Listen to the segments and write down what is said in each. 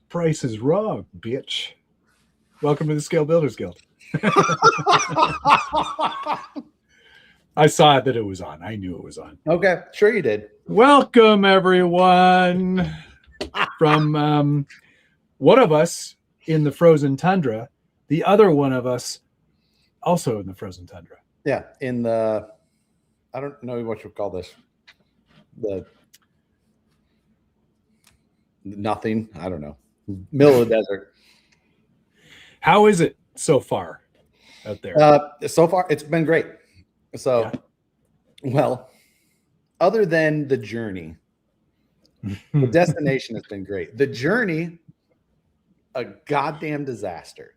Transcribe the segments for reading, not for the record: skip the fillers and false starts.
price is wrong, bitch. Welcome to the Scale Builders Guild. I saw that it was on. I knew it was on. Okay, sure you did. Welcome, everyone, from one of us in the frozen tundra, the other one of us also in the frozen tundra. Yeah, in the, I don't know what you call this. The nothing, I don't know. Middle of the desert. How is it so far out there? So far, it's been great. So, well, other than the journey, the destination has been great. The journey, a goddamn disaster.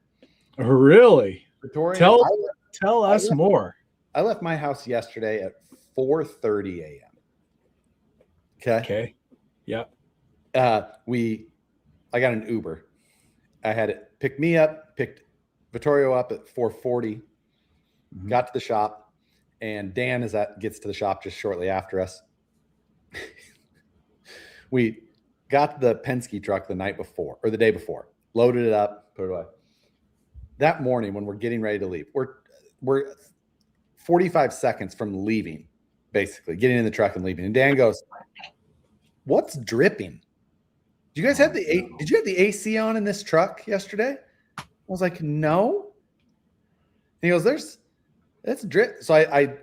Really? Victoria, tell us more. I left my house yesterday at 4:30 a.m. Okay. Yep. I got an Uber. I had it pick me up, picked Vittorio up at 4:40, got to the shop, and Dan gets to the shop just shortly after us. We got the Penske truck the night before, or the day before, loaded it up, put it away. That morning when we're getting ready to leave, we're 45 seconds from leaving, basically, getting in the truck and leaving. And Dan goes, "What's dripping? Did you guys have did you have the AC on in this truck yesterday?" I was like, "No." And he goes, "That's drip." So I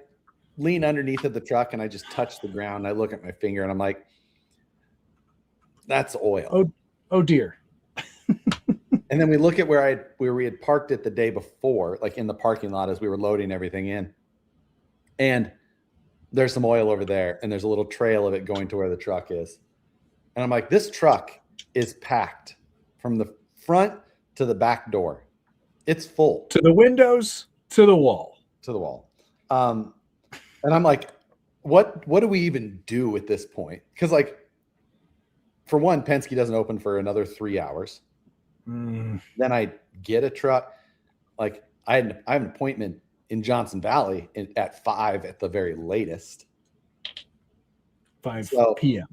lean underneath of the truck and I just touch the ground. I look at my finger and I'm like, "That's oil." Oh dear. And then we look at where we had parked it the day before, like in the parking lot as we were loading everything in. And there's some oil over there and there's a little trail of it going to where the truck is. And I'm like, this truck is packed from the front to the back door. It's full. To the windows, to the wall. To the wall. And I'm like, what do we even do at this point? Because, like, for one, Penske doesn't open for another 3 hours. Then I get a truck. Like, I have an appointment in Johnson Valley at 5 at the very latest. 5 p.m.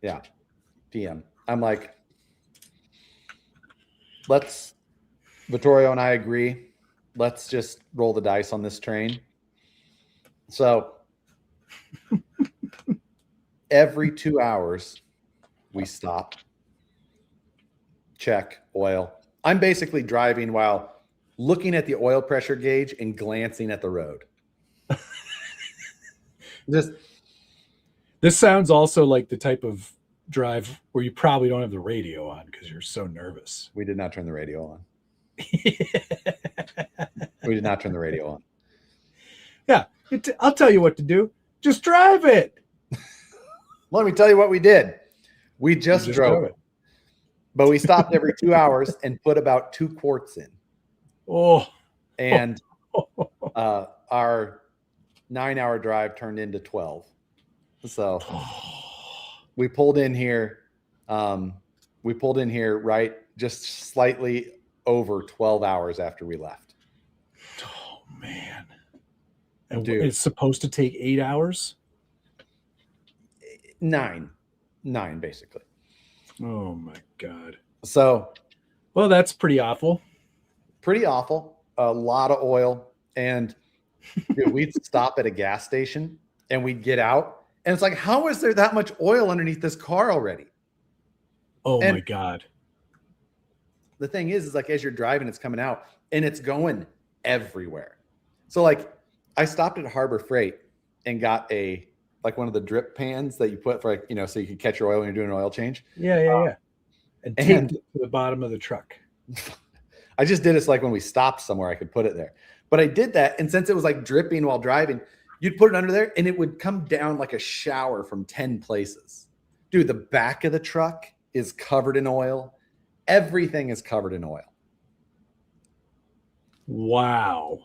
Yeah, p.m. I'm like, Vittorio and I agree. Let's just roll the dice on this train. So every 2 hours, we stop, check oil. I'm basically driving while looking at the oil pressure gauge and glancing at the road. This sounds also like the type of drive where you probably don't have the radio on because you're so nervous. We did not turn the radio on. We did not turn the radio on. Yeah, I'll tell you what to do. Just drive it. Let me tell you what we did. We just drove it. But we stopped every 2 hours and put about 2 quarts in. And our 9-hour drive turned into 12. So we pulled in here. We pulled in here right just slightly over 12 hours after we left. Oh man! And dude, it's supposed to take 8 hours. 9 basically. Oh my god! So, well, that's pretty awful. Pretty awful. A lot of oil, and dude, we'd stop at a gas station and we'd get out. And it's like, how is there that much oil underneath this car already? Oh my God. The thing is like, as you're driving, it's coming out and it's going everywhere. So like I stopped at Harbor Freight and got one of the drip pans that you put for, like, you know, so you can catch your oil when you're doing an oil change. Yeah. And taped it to the bottom of the truck. I just did it so like when we stopped somewhere, I could put it there. But I did that. And since it was like dripping while driving, you'd put it under there and it would come down like a shower from 10 places. Dude, the back of the truck is covered in oil. Everything is covered in oil. Wow.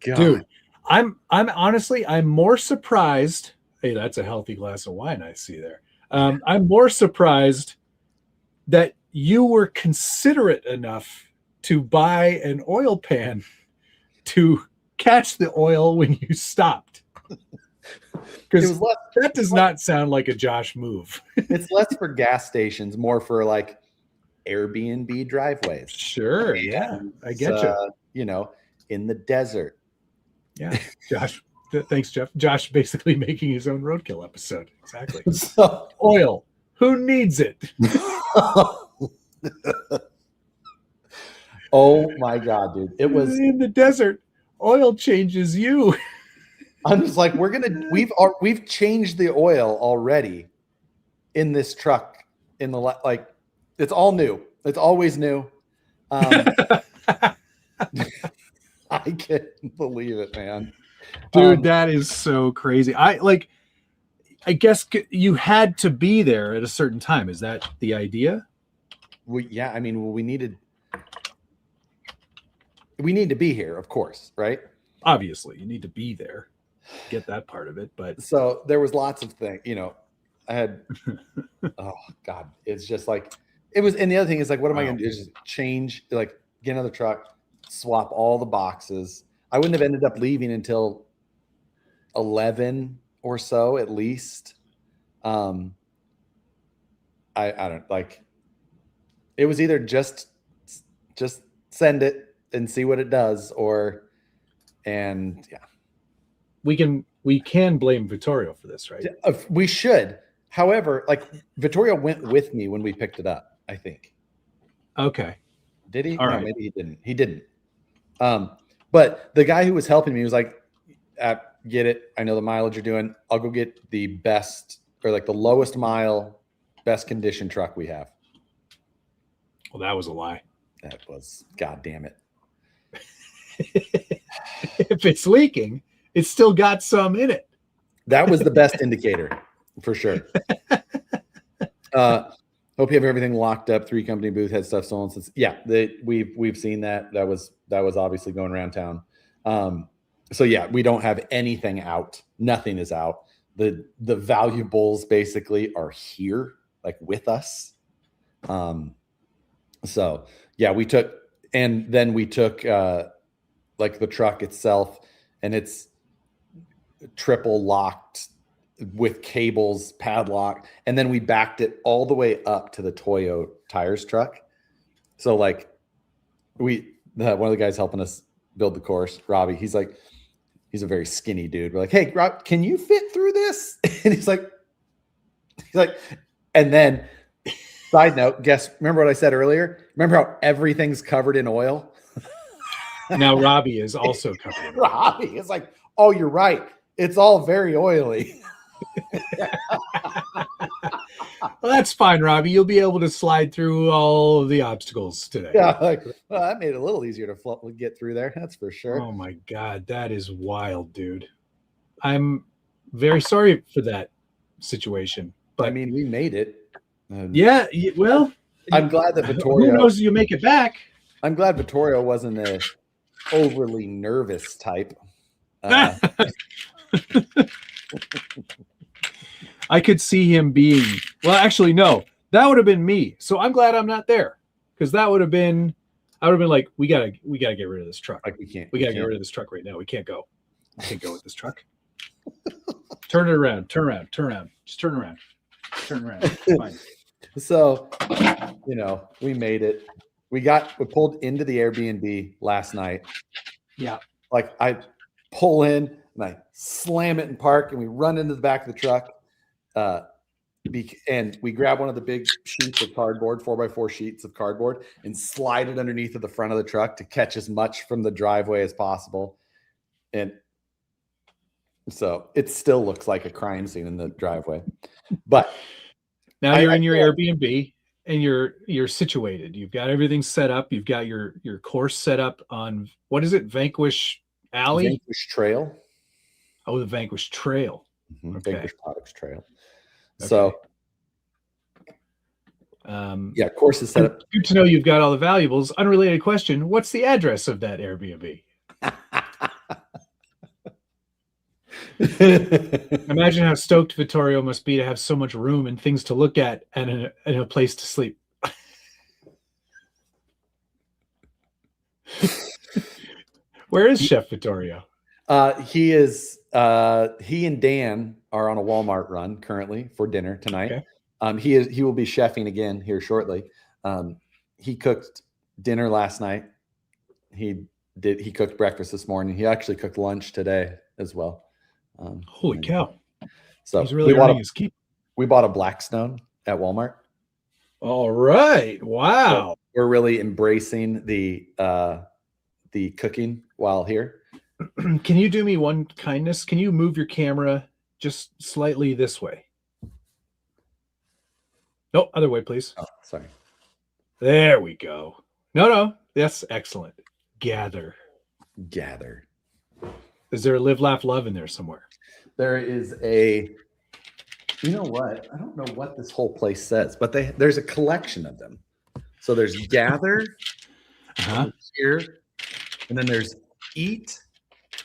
God. Dude, I'm honestly, I'm more surprised. Hey, that's a healthy glass of wine I see there. I'm more surprised that you were considerate enough to buy an oil pan to catch the oil when you stopped. Because that does not sound like a Josh move. It's less for gas stations, more for like Airbnb driveways. Sure, yeah, I get you. You know, in the desert. Yeah, Josh. Thanks, Jeff. Josh basically making his own roadkill episode. Exactly. So, oil. Who needs it? Oh my God, dude. It was in the desert. Oil changes you. I'm just like, we've changed the oil already in this truck in the like, it's all new. It's always new. I can't believe it, man. Dude, that is so crazy. I guess you had to be there at a certain time. Is that the idea? Yeah, I mean, we need to be here, of course, right? Obviously, you need to be there. Get that part of it, but so there was lots of things, you know. I had oh God, it's just like it was, and the other thing is like, what am I gonna do? Just change, like get another truck, swap all the boxes. I wouldn't have ended up leaving until 11 or so at least. I don't like it was either just send it and see what it does, and yeah. We can blame Vittorio for this, right? We should. However, like Vittorio went with me when we picked it up, I think. Okay. Did he? All no, right. Maybe he didn't. He didn't. But the guy who was helping me was like, get it. I know the mileage you're doing. I'll go get the best or like the lowest mile, best condition truck we have. Well, that was a lie. That was, God damn it. If it's leaking, it's still got some in it. That was the best indicator for sure. Hope you have everything locked up. 3 company booth had stuff stolen since. Yeah, we've seen that. That was obviously going around town. So yeah, we don't have anything out. Nothing is out. The valuables basically are here, like with us. So yeah, we took like the truck itself, and it's triple locked with cables, padlock, and then we backed it all the way up to the Toyo Tires truck. So like one of the guys helping us build the course, Robbie, he's a very skinny dude. We're like, hey, Rob, can you fit through this? And he's like, and then side note, remember what I said earlier? Remember how everything's covered in oil? Now Robbie is also covered in oil. Robbie is like, oh, you're right. It's all very oily. Well, that's fine, Robbie. You'll be able to slide through all of the obstacles today. Yeah, well, that made it a little easier to get through there. That's for sure. Oh my God, that is wild, dude. I'm very sorry for that situation. But I mean, we made it. Yeah, well, I'm glad that Vittorio. Who knows? You make it back. I'm glad Vittorio wasn't a overly nervous type. I could see him being, well, actually, no, that would have been me. So I'm glad I'm not there, because I would have been like, we gotta get rid of this truck. Like we gotta get rid of this truck right now. We can't go with this truck. Turn it around. Turn around. Just turn around. Fine. So, we made it. We pulled into the Airbnb last night. Yeah. Like I pull in and I slam it in park, and we run into the back of the truck. And we grab one of the big sheets of cardboard, 4x4 sheets of cardboard, and slide it underneath of the front of the truck to catch as much from the driveway as possible. And so it still looks like a crime scene in the driveway. But now you're in your Airbnb and you're situated. You've got everything set up. You've got your course set up on, what is it? Vanquish Alley? Vanquish Trail. Oh, the Vanquish Trail. Mm-hmm. Okay. Vanquish Products Trail. Okay. So, course is set up. Good to know you've got all the valuables. Unrelated question: what's the address of that Airbnb? Imagine how stoked Vittorio must be to have so much room and things to look at, and a place to sleep. Where is Chef Vittorio? He and Dan are on a Walmart run currently for dinner tonight. Okay. He will be chefing again here shortly. He cooked dinner last night. He cooked breakfast this morning. He actually cooked lunch today as well. Holy cow. So he's really earning his keep. We bought a Blackstone at Walmart. All right. Wow. So we're really embracing the cooking while here. Can you do me one kindness? Can you move your camera just slightly this way? No, other way, please. Oh, sorry. There we go. No. That's excellent. Gather. Is there a live, laugh, love in there somewhere? There is a, you know what? I don't know what this whole place says, but there's a collection of them. So there's gather here, and then there's eat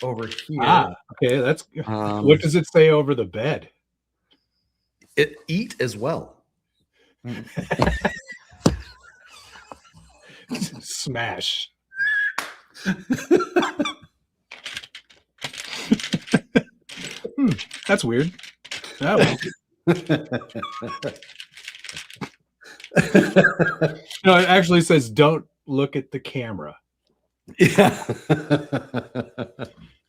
over here. Okay. That's what does it say over the bed? It eat as well. Smash. That's weird. No, it actually says don't look at the camera. Yeah.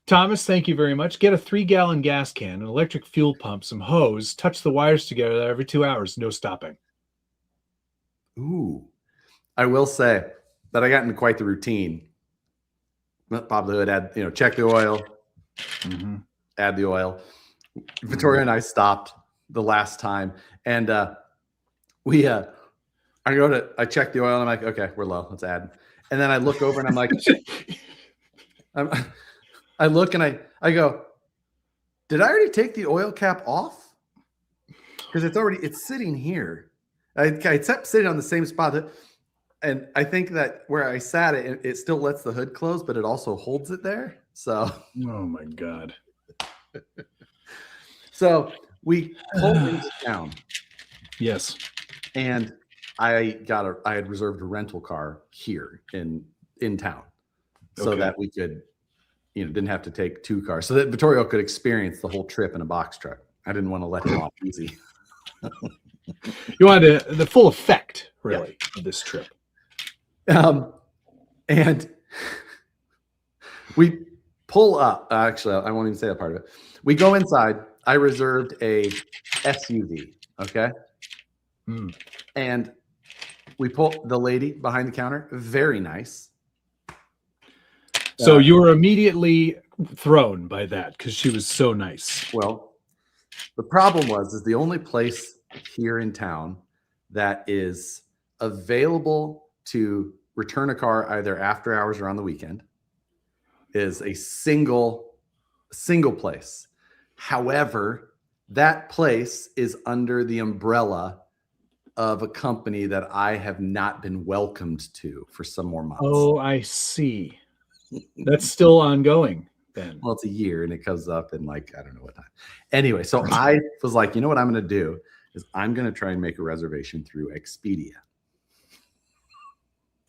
Thomas, thank you very much. Get a 3-gallon gas can, an electric fuel pump, some hose, touch the wires together every 2 hours, no stopping. Ooh. I will say that I got into quite the routine. Probably would add, check the oil, add the oil. Victoria and I stopped the last time, and I check the oil, and I'm like, okay, we're low, let's add. And then I look over, and I'm like, I look, and I go, did I already take the oil cap off? Because it's sitting here. I kept sitting on the same spot. And I think that where I sat it still lets the hood close, but it also holds it there. So, oh my God. So we pulled into town. Yes. And I had reserved a rental car here in town so that we could, didn't have to take 2 cars, so that Vittorio could experience the whole trip in a box truck. I didn't want to let him off easy. You wanted the full effect, really, of this trip. And we pull up. Actually, I won't even say that part of it. We go inside. I reserved a SUV. Okay. And we pull the lady behind the counter. Very nice. So you were immediately thrown by that because she was so nice. Well, the problem is the only place here in town that is available to return a car either after hours or on the weekend is a single place. However, that place is under the umbrella of a company that I have not been welcomed to for some more months. Oh, I see. That's still ongoing then. Well, it's a year and it comes up in I don't know what time. Anyway, so I was like, you know what I'm going to do is I'm going to try and make a reservation through Expedia.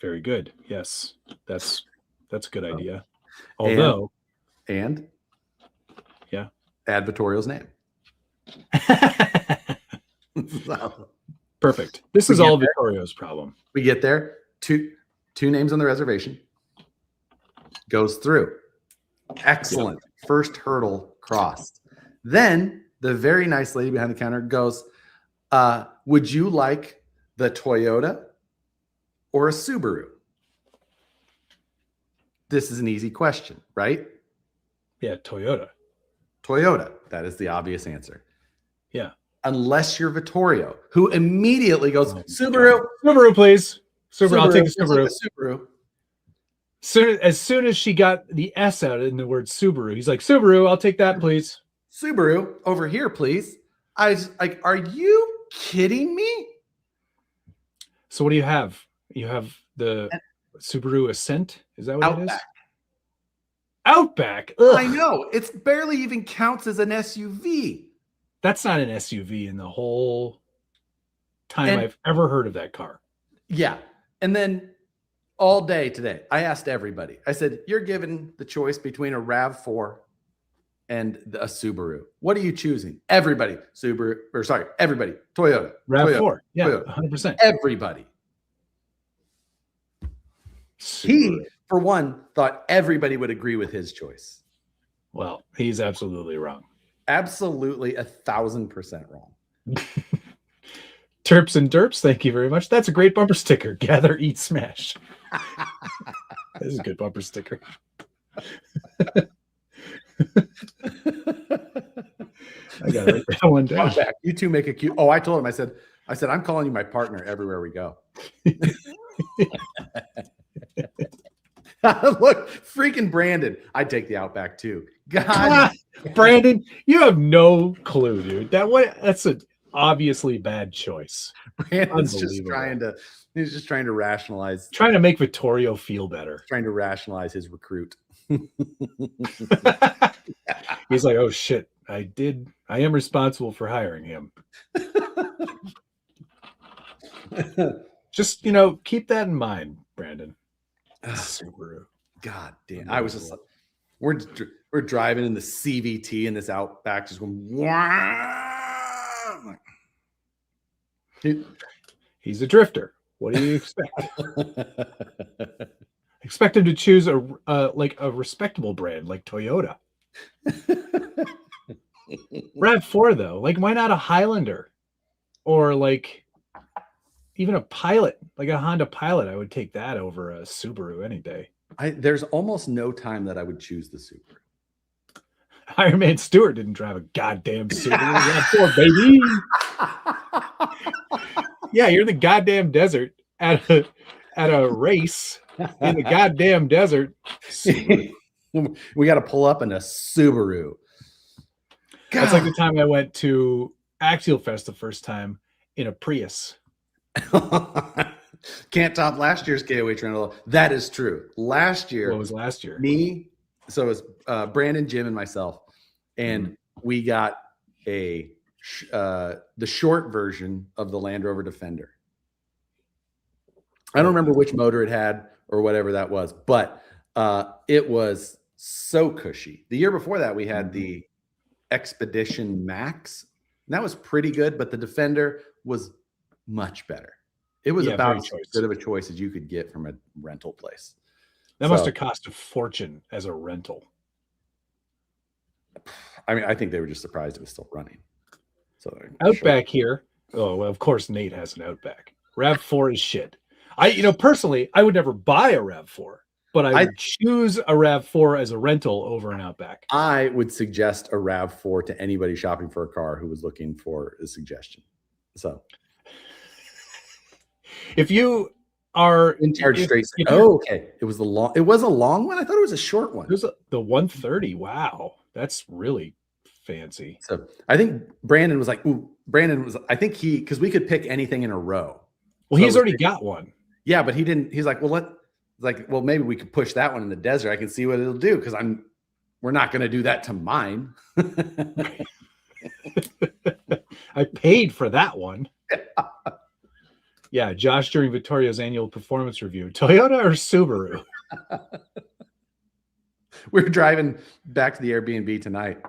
Very good. Yes, that's a good idea. Although, and yeah, add Vittorio's name. So, perfect. This is all Vittorio's problem. We get there, two names on the reservation, goes through. Excellent. Yep. First hurdle crossed. Then the very nice lady behind the counter goes, would you like the Toyota or a Subaru? This is an easy question, right? Yeah, Toyota. That is the obvious answer. Yeah. Unless you're Vittorio, who immediately goes, Subaru. God. Subaru, please. Subaru. I'll take a Subaru. Subaru. As soon as she got the S out in the word Subaru, he's like, Subaru, I'll take that, please. Subaru, over here, please. I was like, are you kidding me? So what do you have? You have the Subaru Ascent? Is that what Outback. It is? Outback? Ugh. I know. It's barely even counts as an SUV. That's not an SUV in the whole time I've ever heard of that car. Yeah. And then all day today, I asked everybody. I said, you're given the choice between a RAV4 and a Subaru. What are you choosing? Everybody, everybody, Toyota. RAV4. Yeah, Toyota. 100%. Everybody. Subaru. He, for one, thought everybody would agree with his choice. Well, he's absolutely wrong. Absolutely 1,000% wrong. Terps and Derps, thank you very much. That's a great bumper sticker. Gather, eat, smash. This is a good bumper sticker. I gotta write that one down. You two make a cute. Oh, I told him. I said, I'm calling you my partner everywhere we go. Look, freaking Brandon. I'd take the Outback too. God, Brandon, you have no clue, dude. That's an obviously bad choice. Brandon's just trying to. He's just trying to rationalize. Trying to make Vittorio feel better. Trying to rationalize his recruit. He's like, oh shit, I am responsible for hiring him. Just, keep that in mind, Brandon. Subaru. God damn. I was just like, we're driving in the CVT in this Outback, just going, wow. He's a drifter. What do you expect? Expect him to choose a respectable brand like Toyota. RAV4 though, why not a Highlander, or even a Pilot, like a Honda Pilot? I would take that over a Subaru any day. There's almost no time that I would choose the Subaru. Iron Man Stewart didn't drive a goddamn Subaru RAV4, baby. Yeah, you're in the goddamn desert at a race in the goddamn desert. We got to pull up in a Subaru. God. That's like the time I went to Axial Fest the first time in a Prius. Can't top last year's KOH Randall. That is true. Last year. What was last year? So it was Brandon, Jim, and myself. And we got the short version of the Land Rover Defender. I don't remember which motor it had or whatever that was, but it was so cushy. The year before that, we had the Expedition Max. And that was pretty good, but the Defender was much better. It was about as good of a choice as you could get from a rental place. That must have cost a fortune as a rental. I mean, I think they were just surprised it was still running. So Outback here. Oh, well, of course Nate has an Outback. RAV4 is shit. Personally, I would never buy a RAV4, but I would choose a RAV4 as a rental over an Outback. I would suggest a RAV4 to anybody shopping for a car who was looking for a suggestion. So if you are in charge straight, okay. It was a long one. I thought it was a short one. It was the 130. Wow, that's really fancy. So I think Brandon was like, I think because we could pick anything in a row. Well, he's already got one. Yeah, but he didn't. He's like, well, maybe we could push that one in the desert. I can see what it'll do because we're not going to do that to mine. I paid for that one. Yeah, Josh during Vittorio's annual performance review. Toyota or Subaru? We're driving back to the Airbnb tonight.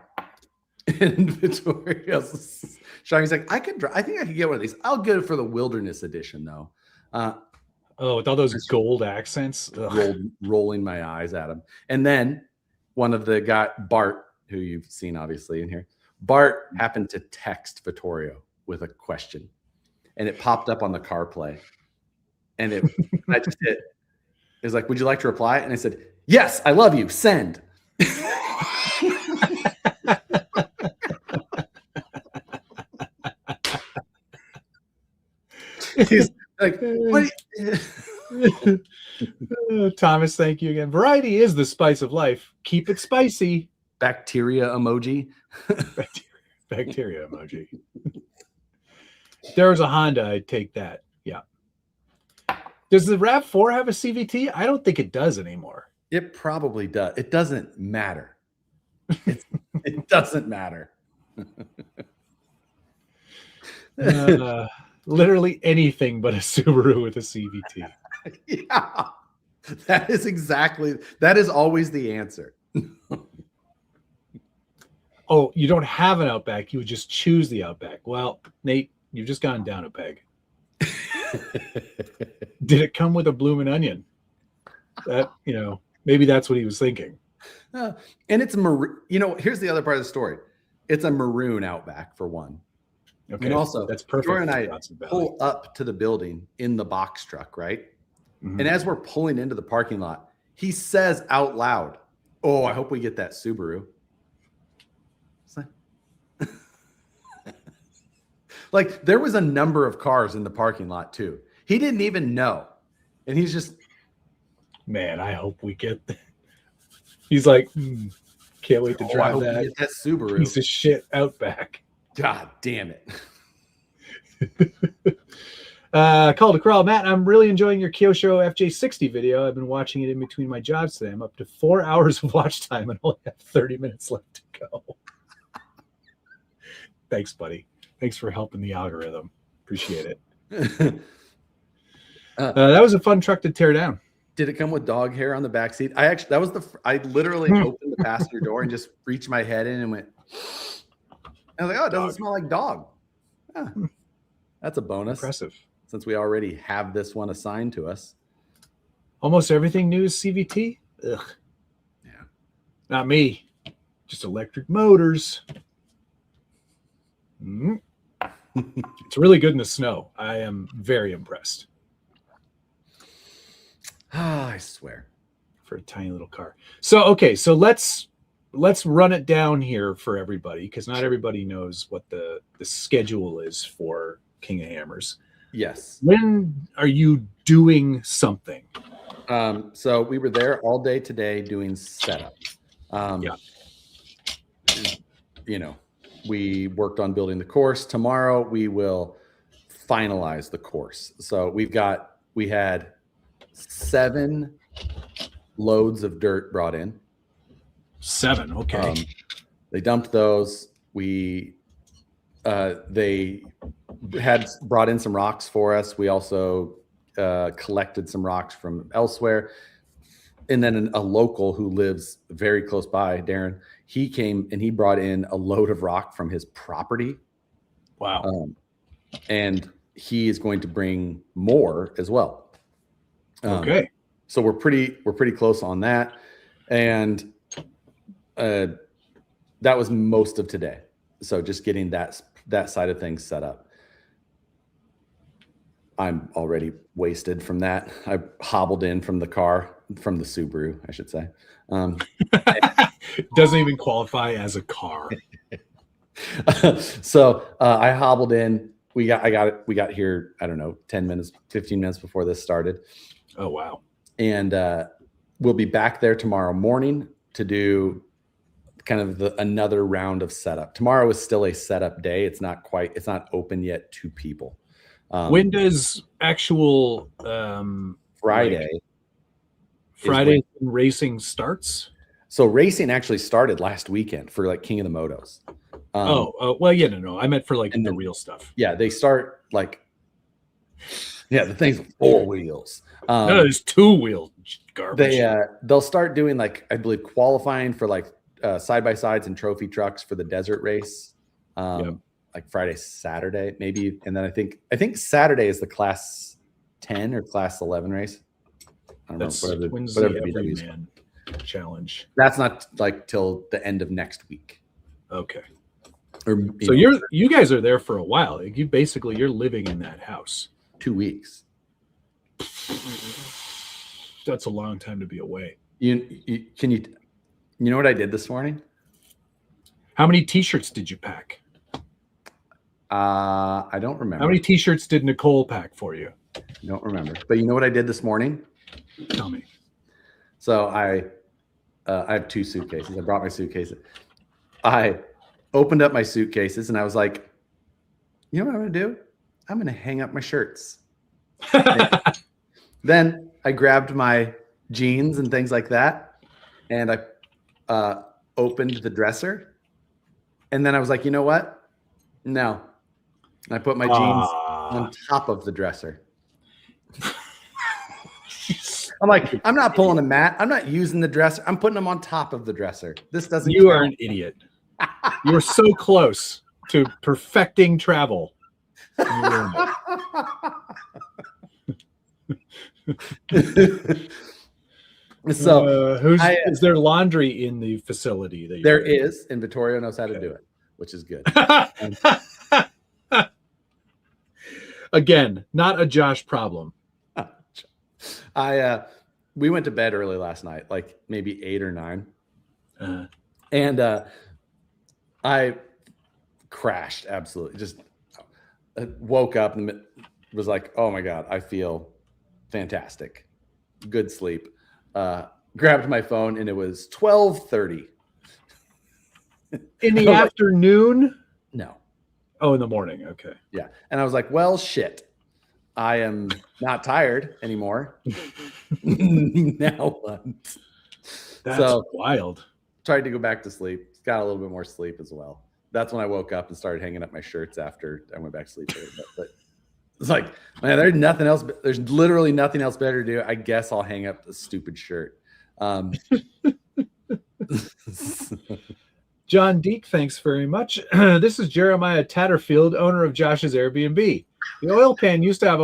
And Vittorio's showing, he's like, I think I could get one of these. I'll get it for the Wilderness Edition, though. With all those gold accents. Rolling my eyes at him. And then one of the guy, Bart, who you've seen obviously in here, Bart happened to text Vittorio with a question. And it popped up on the CarPlay. And I just hit. It was like, would you like to reply? And I said, yes, I love you. Send. He's like, what? Thomas, thank you again. Variety is the spice of life. Keep it spicy. Bacteria emoji. Bacteria emoji. There was a Honda, I'd take that. Yeah. Does the RAV4 have a CVT? I don't think it does anymore. It probably does. It doesn't matter. It doesn't matter. Literally anything but a Subaru with a CVT. Yeah. That is always the answer. Oh, you don't have an Outback. You would just choose the Outback. Well, Nate, you've just gone down a peg. Did it come with a bloomin' onion? That, maybe that's what he was thinking. And it's here's the other part of the story. It's a maroon Outback for one. Okay, and also that's perfect. Jordan and I pull up to the building in the box truck, right? Mm-hmm. And as we're pulling into the parking lot, he says out loud, "Oh, I hope we get that Subaru." Like there was a number of cars in the parking lot too. He didn't even know. And he's just, man, I hope we get that. He's like, can't wait to drive that Subaru piece of shit Outback. God damn it. Call to crawl. Matt, I'm really enjoying your Kyosho FJ60 video. I've been watching it in between my jobs today. I'm up to 4 hours of watch time and only have 30 minutes left to go. Thanks, buddy. Thanks for helping the algorithm. Appreciate it. That was a fun truck to tear down. Did it come with dog hair on the back seat? I literally opened the passenger door and just reached my head in and went, I was like, oh, it doesn't smell like dog. Yeah. That's a bonus. Impressive. Since we already have this one assigned to us. Almost everything new is CVT? Ugh. Yeah. Not me. Just electric motors. Mm-hmm. It's really good in the snow. I am very impressed. I swear. For a tiny little car. So let's run it down here for everybody, because not everybody knows what the schedule is for King of Hammers. Yes. When are you doing something? So we were there all day today doing setup. We worked on building the course. Tomorrow we will finalize the course. So we had 7 loads of dirt brought in. 7, okay. They dumped those. They had brought in some rocks for us. We also collected some rocks from elsewhere. And then a local who lives very close by, Darren, he came and he brought in a load of rock from his property. Wow. And he is going to bring more as well. Okay. So we're pretty close on that. And that was most of today. So just getting that side of things set up. I'm already wasted from that. I hobbled in from the Subaru, I should say. Doesn't even qualify as a car. So I hobbled in. We got here, I don't know, 10 minutes, 15 minutes before this started. Oh, wow. And we'll be back there tomorrow morning to do kind of another round of setup. Tomorrow is still a setup day. It's not open yet to people. When does actual Friday racing starts? So racing actually started last weekend for like King of the Motos. Well, yeah, no. I meant for like the real stuff. Yeah, they start like, the thing's 4 wheels. No, there's 2-wheel garbage. They'll start doing like, I believe, qualifying for like side-by-sides and trophy trucks for the desert race. Like Friday, Saturday, maybe. And then I think Saturday is the class 10 or class 11 race. I don't know, whatever the Everyman challenge. That's not like till the end of next week. Okay. Or so you guys are there for a while. Like you're living in that house. 2 weeks. That's a long time to be away. You know what I did this morning? How many t-shirts did you pack? I don't remember. How many t-shirts did Nicole pack for you? I don't remember. But you know what I did this morning? Tell me. So I have 2 suitcases. I brought my suitcases. I opened up my suitcases and I was like, you know what I'm going to do? I'm going to hang up my shirts. Then I grabbed my jeans and things like that. And I opened the dresser. And then I was like, you know what? No. And I put my jeans on top of the dresser. I'm like, I'm not pulling a mat. I'm not using the dresser. I'm putting them on top of the dresser. This doesn't. You are an idiot. You were so close to perfecting travel. You ruined it. So is there laundry in the facility? That there is, and Vittorio knows how to do it, which is good. Again, not a Josh problem. We went to bed early last night, like maybe 8 or 9, and I crashed absolutely. Just woke up and was like, "Oh my god, I feel fantastic, good sleep." Grabbed my phone and it was 12:30 in the afternoon. No. Oh, in the morning. Okay. Yeah, and I was like, "Well, shit, I am not tired anymore." Now what? That's wild. Tried to go back to sleep. Got a little bit more sleep as well. That's when I woke up and started hanging up my shirts after I went back to sleep. But it's like, man, there's nothing else. There's literally nothing else better to do. I guess I'll hang up the stupid shirt. John Deek, thanks very much. This is Jeremiah Tatterfield, owner of Josh's Airbnb. The oil pan used had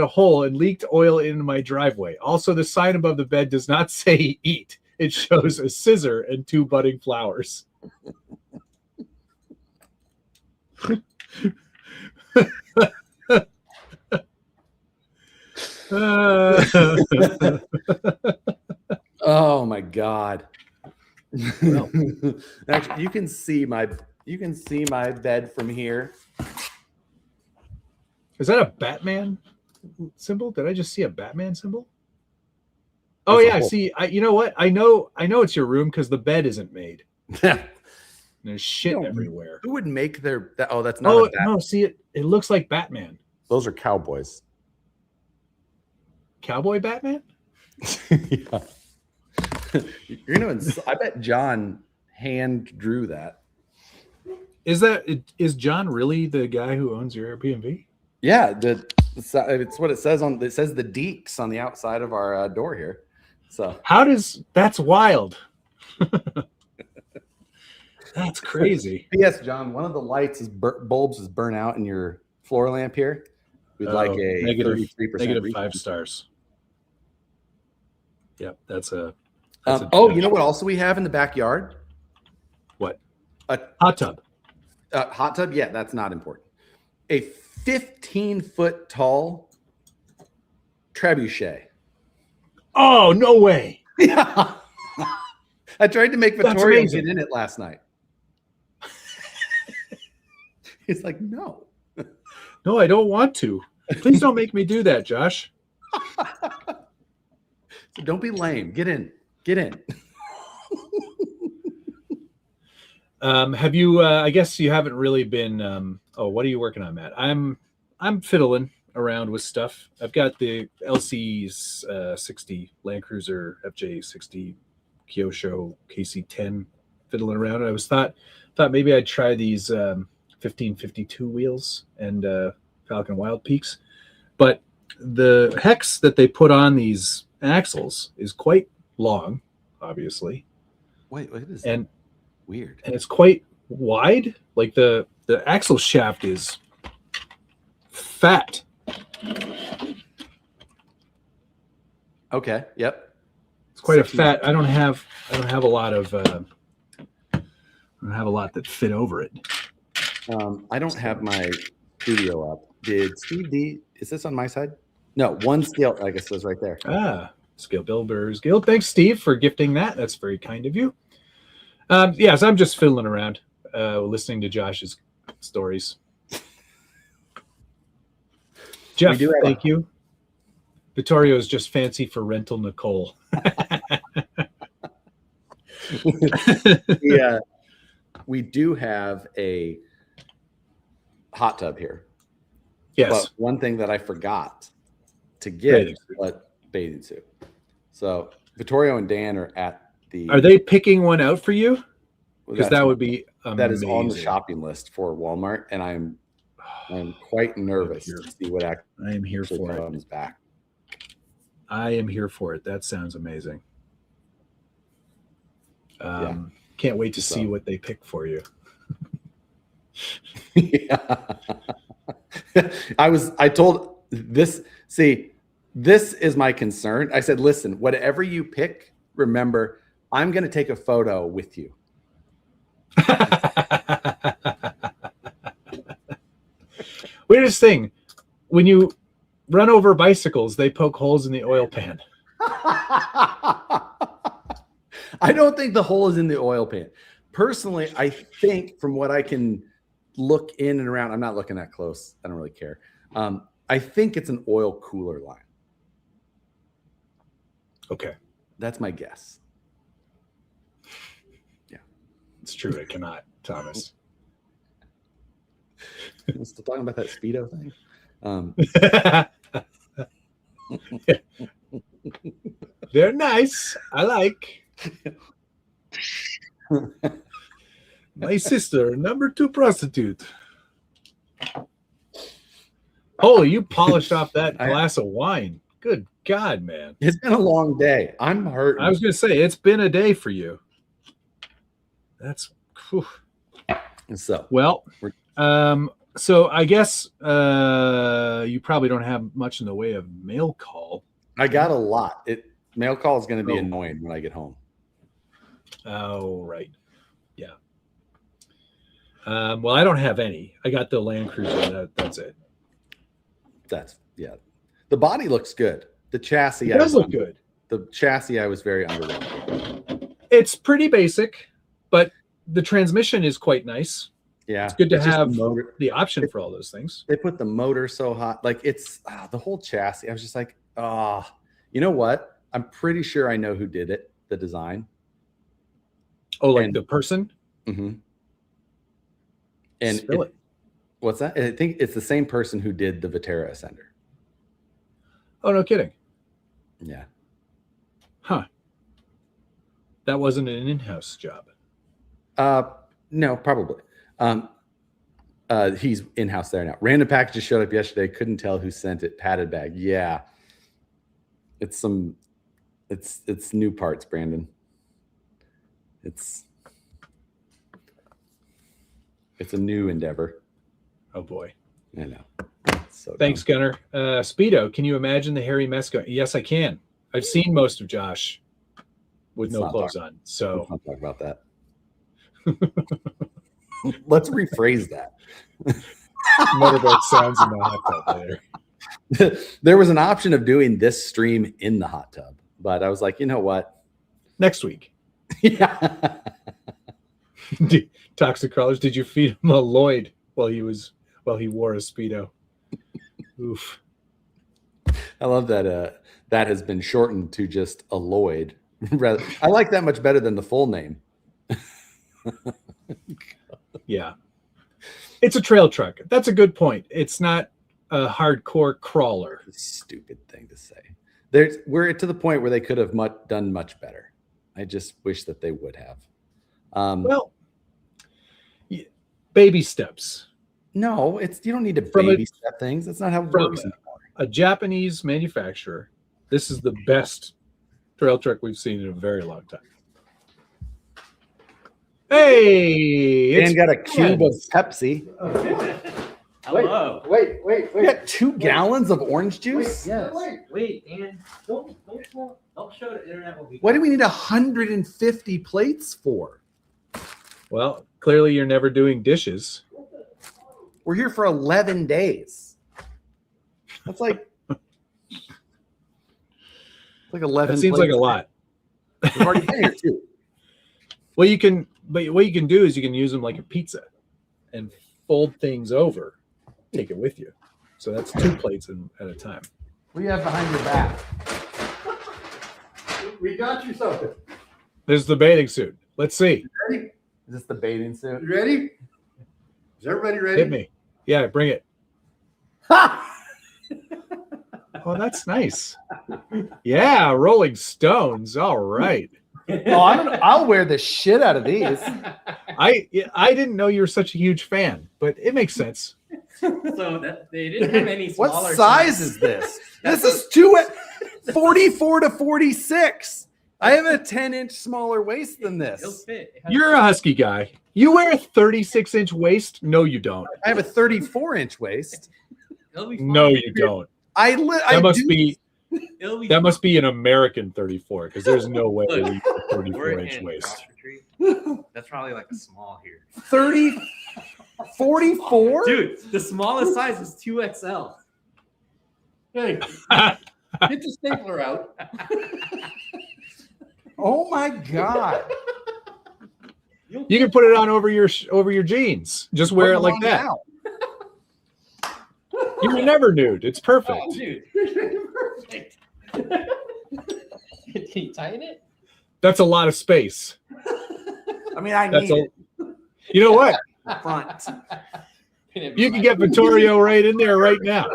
a hole and leaked oil into my driveway. Also, the sign above the bed does not say eat. It shows a scissor and 2 budding flowers. Oh my god. Well, actually, you can see my bed from here. Is that a Batman symbol? Did I just see a Batman symbol? Oh yeah, I see. You know what? I know it's your room because the bed isn't made. There's shit everywhere. Who would make their? Oh, that's not. Oh no, see it. It looks like Batman. Those are cowboys. Cowboy Batman. Yeah. You're gonna. I bet John hand drew that. Is John really the guy who owns your Airbnb? Yeah, it's what it says on. It says the Deeks on the outside of our door here. So that's wild. That's crazy. Yes, John. One of the lights bulbs is burnt out in your floor lamp here. We'd like a negative 5 stars. Yep, that's a. You know what? Also, we have in the backyard. What? A hot tub. Hot tub. Yeah, that's not important. A 15-foot tall trebuchet. Oh, no way. Yeah. I tried to make Vittorio get in it last night. He's like, no. No, I don't want to. Please don't make me do that, Josh. So don't be lame. Get in. Get in. Have you, I guess you haven't really been, what are you working on, Matt? I'm fiddling around with stuff. I've got the LC60 Land Cruiser FJ60 Kyosho KC10 fiddling around. I thought maybe I'd try these 1552 wheels and Falcon Wild Peaks, but the hex that they put on these axles is quite long, obviously. Wait, what is and weird? And it's quite wide. Like the axle shaft is fat. Okay. Yep. It's quite a fat. I don't have a lot of. I don't have a lot that fit over it. I don't have my studio up. Did Steve D? Is this on my side? No, one scale. I guess it says right there. Scale Builders Guild. Thanks, Steve, for gifting that. That's very kind of you. Yes, I'm just fiddling around, listening to Josh's stories. Jeff, thank you. Vittorio is just fancy for rental Nicole. Yeah, we do have a hot tub here. Yes. But one thing that I forgot to get is a bathing suit. So Vittorio and Dan are at the. Are they picking one out for you? Because that would be amazing. That is on the shopping list for Walmart, and I'm quite nervous to see what actually I am here for comes back. I am here for it. That sounds amazing. Can't wait to see what they pick for you. Yeah. I told this, this is my concern. I said, listen, whatever you pick, remember, I'm going to take a photo with you. Weirdest thing, when you run over bicycles, they poke holes in the oil pan. I don't think the hole is in the oil pan. Personally, I think from what I can look in and around, I'm not looking that close. I don't really care. I think it's an oil cooler line. Okay. That's my guess. Yeah. It's true. I cannot, Thomas. I'm still talking about that Speedo thing. They're nice. I like. My sister, number 2 prostitute. Holy, you polished off that glass of wine. Good God, man. It's been a long day. I'm hurt. I was going to say, it's been a day for you. That's whew. So, well, so I guess you probably don't have much in the way of mail call. I got a lot. Mail call is going to be annoying when I get home. Oh, right. Yeah. Well, I don't have any. I got the Land Cruiser. That's it. Yeah. The body looks good. The chassis does look good. The chassis I was very underwhelmed. It's pretty basic, but the transmission is quite nice. Yeah. It's good to have the option for all those things. They put the motor so hot. Like it's the whole chassis. I was just like, you know what? I'm pretty sure I know who did it, the design. Oh, like the person? Mm-hmm. And Spill it. What's that? I think it's the same person who did the Vitara Ascender. Oh, no kidding. Yeah. Huh. That wasn't an in-house job. No, probably. He's in-house there now. Random packages showed up yesterday. Couldn't tell who sent it. Padded bag. Yeah. It's new parts, Brandon. It's a new endeavor. Oh boy. I know. So thanks, Gunner. Speedo, can you imagine the hairy mess going? Yes, I can. I've seen most of Josh with no clothes on. So let's not talk about that. Let's rephrase that. Motorboat sounds in the hot tub later. There was an option of doing this stream in the hot tub, but I was like, you know what? Next week. Yeah. Toxic crawlers, did you feed him a Lloyd while he wore a Speedo? Oof. I love that that has been shortened to just a Lloyd. I like that much better than the full name. Yeah. It's a trail truck. That's a good point. It's not a hardcore crawler. Stupid thing to say. We're to the point where they could have done much better. I just wish that they would have. Well, baby steps. No, you don't need to baby step things. That's not how it works anymore. A Japanese manufacturer. This is the best trail truck we've seen in a very long time. Hey, Dan got a cube of Pepsi. Hello. Wait. We got 2 gallons of orange juice? Yes. Wait, and don't show the internet what we What do we need 150 plates for? Well, clearly you're never doing dishes. We're here for 11 days. That's like 11. That seems like a lot. We've already been here too. Well, what you can do is you can use them like a pizza and fold things over, take it with you. So that's 2 plates at a time. What do you have behind your back? We got you something. There's the bathing suit. Let's see. You ready? Is this the bathing suit? You ready? Is everybody ready? Hit me. Yeah, bring it. Oh, that's nice. Yeah, Rolling Stones. All right. I'll wear the shit out of these. I didn't know you were such a huge fan, but it makes sense. So they didn't have any smaller. What size is this? This is 44 to 46. I have a 10-inch smaller waist than It'll this. fit. You're a husky guy. You wear a 36-inch waist? No, you don't. I have a 34-inch waist. It'll be fine. No, you don't. That It'll be must be an American 34 because there's no way Look, we have a We're 34-inch in waist. cross country. That's probably like a small here. 44. Dude, the smallest size is 2XL. Hey, get the stapler out. Oh my god. You can put it on over your jeans. Just wear it like that. Now. You were never nude. It's perfect. Oh, dude. Perfect. Can you tighten it? That's a lot of space. I mean, I That's need You know what? it front. You can get Vittorio right in there right now.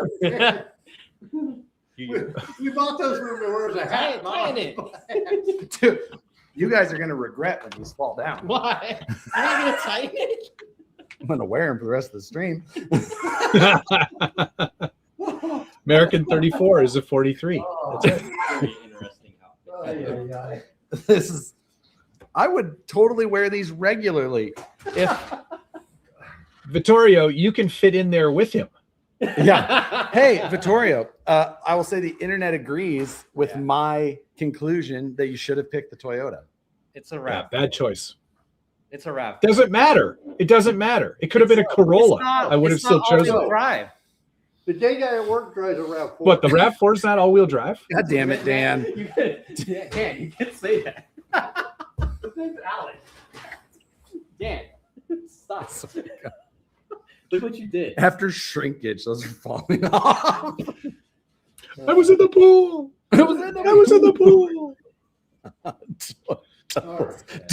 We bought those from there as a hat. Tighten it. Dude, you guys are gonna regret when these fall down. Why? You're not gonna tighten it? I'm gonna wear them for the rest of the stream. American 34 is a 43. Oh, That's it. Very interesting outfit. ay, ay, This is. I would totally wear these regularly. If Vittorio, you can fit in there with him. yeah. Hey, Vittorio. I will say the internet agrees with my conclusion that you should have picked the Toyota. It's a Yeah, wrap. bad choice. It's a wrap. Doesn't matter. It doesn't matter. It could have been a Corolla. I would have still chosen it. Drive. The day guy at work drives a RAV4. What, the RAV4 is not all-wheel drive? God damn it, Dan. You can't say that. His name's Alex. Dan, stop. Look what you did. After shrinkage, those are falling off. I was in the pool. I was in the pool.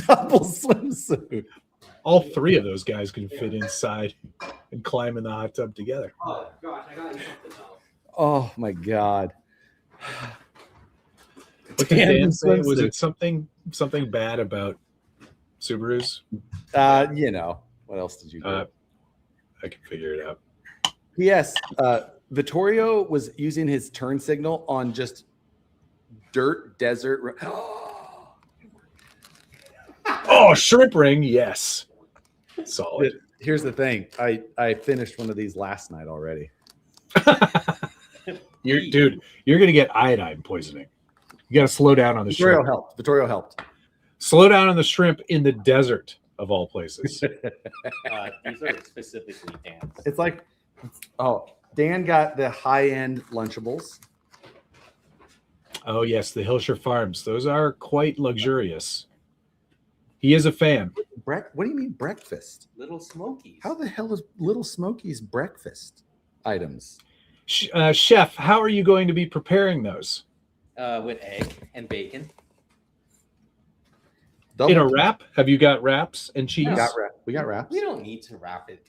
Double swimsuit. All three of those guys can fit inside and climb in the hot tub together. Oh gosh, I got you something else. Oh my god. What did Dan say? Was it something bad about Subarus? You know, what else did you do? I can figure it out. Yes, Vittorio was using his turn signal on just dirt desert. Oh, shrimp ring, yes. Solid. Here's the thing. I finished one of these last night already. Dude, you're gonna get iodine poisoning. You gotta slow down on the Vittorio shrimp. helped. Vittorio helped. Slow down on the shrimp in the desert of all places. These are specifically Dan's. It's like, oh, Dan got the high-end Lunchables. Oh yes, the Hillshire Farms. Those are quite luxurious. He is a fan. What do you mean breakfast? Little Smokies. How the hell is Little Smoky's breakfast items? Chef, how are you going to be preparing those? With egg and bacon. In a wrap? Have you got wraps and cheese? We got wraps. We don't need to wrap it.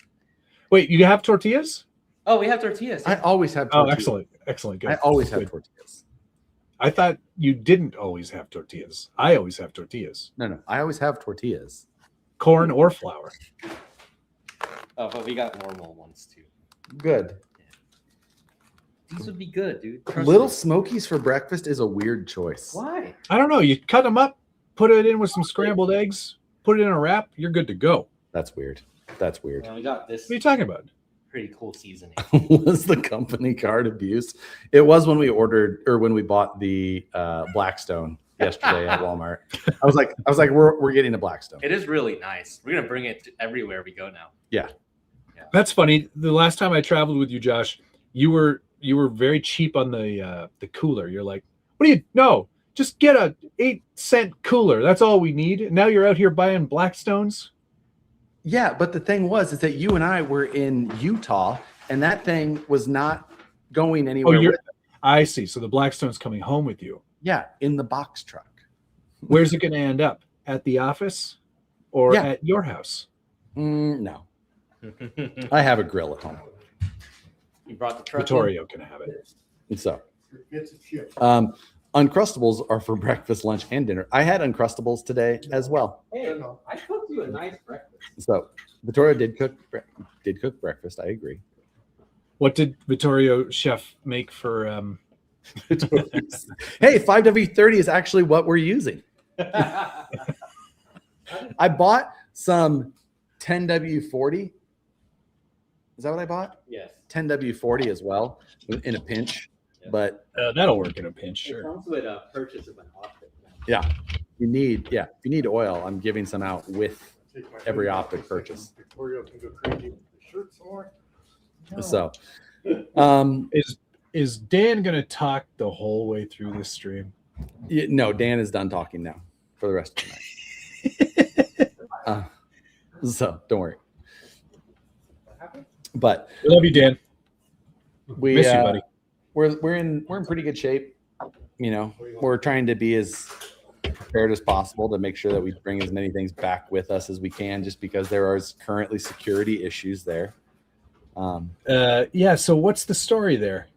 Wait, you have tortillas? Oh, we have tortillas. I always have Oh, tortillas. excellent. Good. I always have Good. tortillas. I thought you didn't always have tortillas. I always have tortillas. No. I always have tortillas. Corn or flour. Oh, but we got normal ones too. Good. These would be good, dude. Trust Little me. Smokies for breakfast is a weird choice. Why? I don't know. You cut them up, put it in with some scrambled eggs, put it in a wrap, you're good to go. That's weird. That's weird. And we got this What are you talking about? pretty cool seasoning. Was the company card abuse? It was when we ordered or when we bought the Blackstone yesterday at Walmart. I was like, we're getting a Blackstone. It is really nice. We're gonna bring it to everywhere we go now. That's funny. The last time I traveled with you, Josh, you were very cheap on the cooler. You're like, no, just get a 8-cent cooler. That's all we need. And now you're out here buying Blackstones. Yeah, but the thing is that you and I were in Utah, and that thing was not going anywhere. I see. So the Blackstone's coming home with you. Yeah, in the box truck. Where's it going to end up? At the office or Yeah. at your house? No, I have a grill at home, You brought the truck. Vittorio can have it. and so It's a chip. Uncrustables are for breakfast, lunch, and dinner. I had Uncrustables today as well. Hey, I cooked you a nice breakfast. So Vittorio did cook breakfast. I agree. What did Vittorio Chef make for Hey, 5W30 is actually what we're using. I bought some 10W40. Is that what I bought? Yes. 10W40 as well in a pinch, but That'll work in a pinch, It sure. comes with a purchase of an optic. yeah, if you need oil, I'm giving some out with every optic purchase. Victoria can go crazy with the shirt some more. So, Is Dan gonna talk the whole way through this stream? no, Dan is done talking now for the rest of the night. So don't worry. But We love you, Dan. we Miss you, buddy. we're in pretty good shape. You know, we're trying to be as prepared as possible to make sure that we bring as many things back with us as we can, just because there are currently security issues there. Yeah. So what's the story there?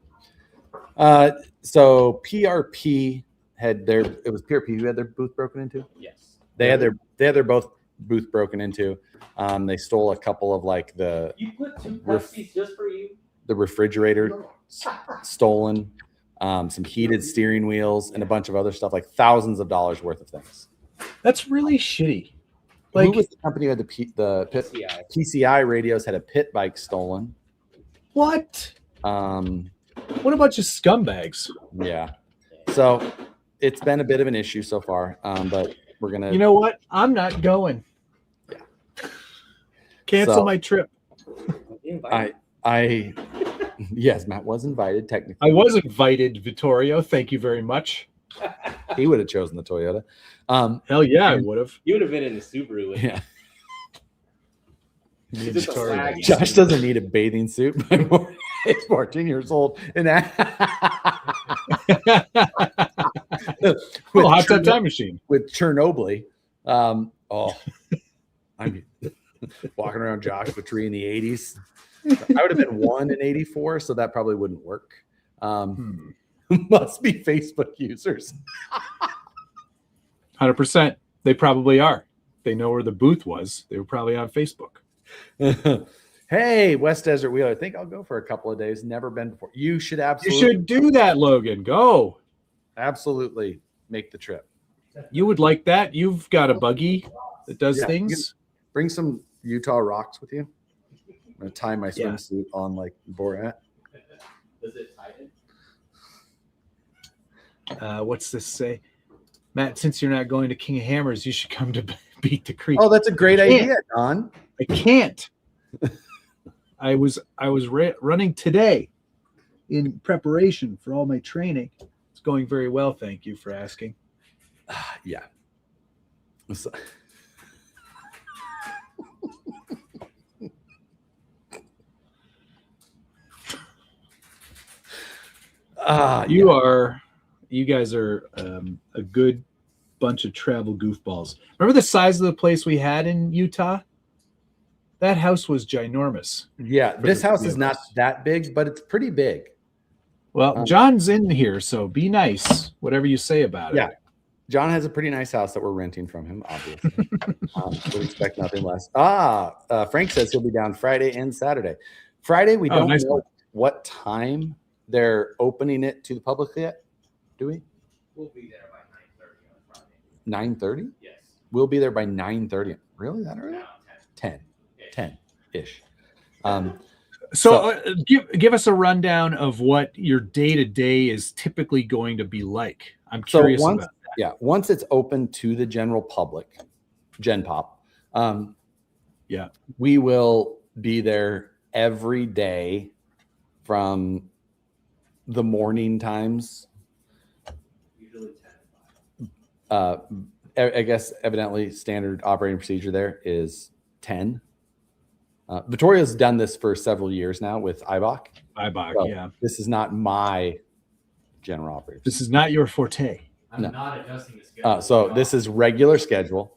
So PRP had it was PRP who had their booth broken into. Yes. They had their both booth broken into. They stole a couple of like You put two Pepsis just for you? the refrigerator stolen, some heated steering wheels, and a bunch of other stuff, like thousands of dollars worth of things. That's really shitty. Who Like was the company who had the PCI. PCI radios had a pit bike stolen? what? What a bunch of scumbags. Yeah. So it's been a bit of an issue so far, but we're gonna. You know what? I'm not going. Cancel So- my trip. I yes, Matt was invited technically. I was invited, Vittorio. Thank you very much. He would have chosen the Toyota. Hell yeah, I would have. You would have been in the Subaru with Yeah. Is it the saga? Josh doesn't need a bathing suit. He's 14 years old. And Well, hot tub time machine. with Chernobyl. I'm walking around Joshua Tree in the 80s. I would have been 1 in 84, so that probably wouldn't work. Must be Facebook users. 100%. They probably are. They know where the booth was. They were probably on Facebook. Hey, West Desert Wheeler. I think I'll go for a couple of days. Never been before. You should You absolutely, should do that, Logan. Go. absolutely make the trip. You would like that. You've got a buggy that does Yeah, things. Bring some Utah rocks with you. I'm gonna tie my Yeah. swimsuit on like Borat. Does it tighten? What's this say? Matt, since you're not going to King of Hammers, you should come to Beat the Creek. Oh, that's a great can't. idea, Don. I can't. I was running today in preparation for all my training. It's going very well. Thank you for asking. Yeah. So- You guys are a good bunch of travel goofballs. Remember the size of the place we had in Utah? That house was ginormous. Yeah, For this the house three is of not us. that big, but it's pretty big. Well, John's in here, so be nice. Whatever you say about Yeah. it. John has a pretty nice house that we're renting from him, obviously. Would expect nothing less. Frank says he'll be down Friday and Saturday. Friday, we don't nice know one. what time they're opening it to the public yet. Do we? We'll be there by 9:30 on Friday. 9:30? Yes. We'll be there by 9:30. Really? That early? Around 10. 10. 10-ish. So give us a rundown of what your day-to-day is typically going to be like. I'm So curious once, about yeah, once it's open to the general public, Gen Pop, Yeah. we will be there every day from the morning times. Usually 10. I guess evidently standard operating procedure there is 10. Victoria's done this for several years now with IBOC. IBOC, So yeah. This is not my general operating This is not your forte. I'm No. not adjusting the schedule. so this is regular schedule,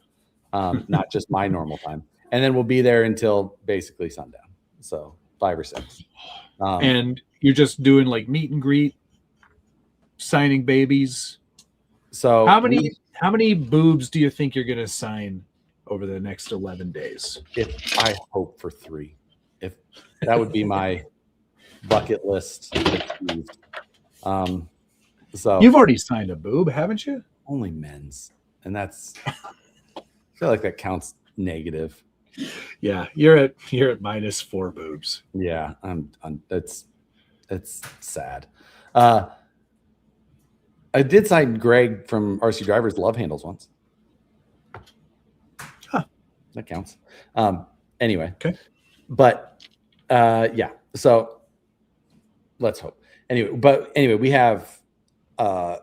not just my normal time. And then we'll be there until basically sundown. So 5 or 6. And you're just doing like meet and greet, signing babies. So How many boobs do you think you're going to sign over the next 11 days? if I hope for 3, if that would be my bucket list achieved. So You've already signed a boob, haven't you? only men's. and that's I feel like that counts negative. Yeah, you're at -4 boobs. Yeah, that's sad. I did sign Greg from RC Drivers Love Handles once. Huh. That counts. Anyway, okay, but yeah. So let's hope. Anyway, we have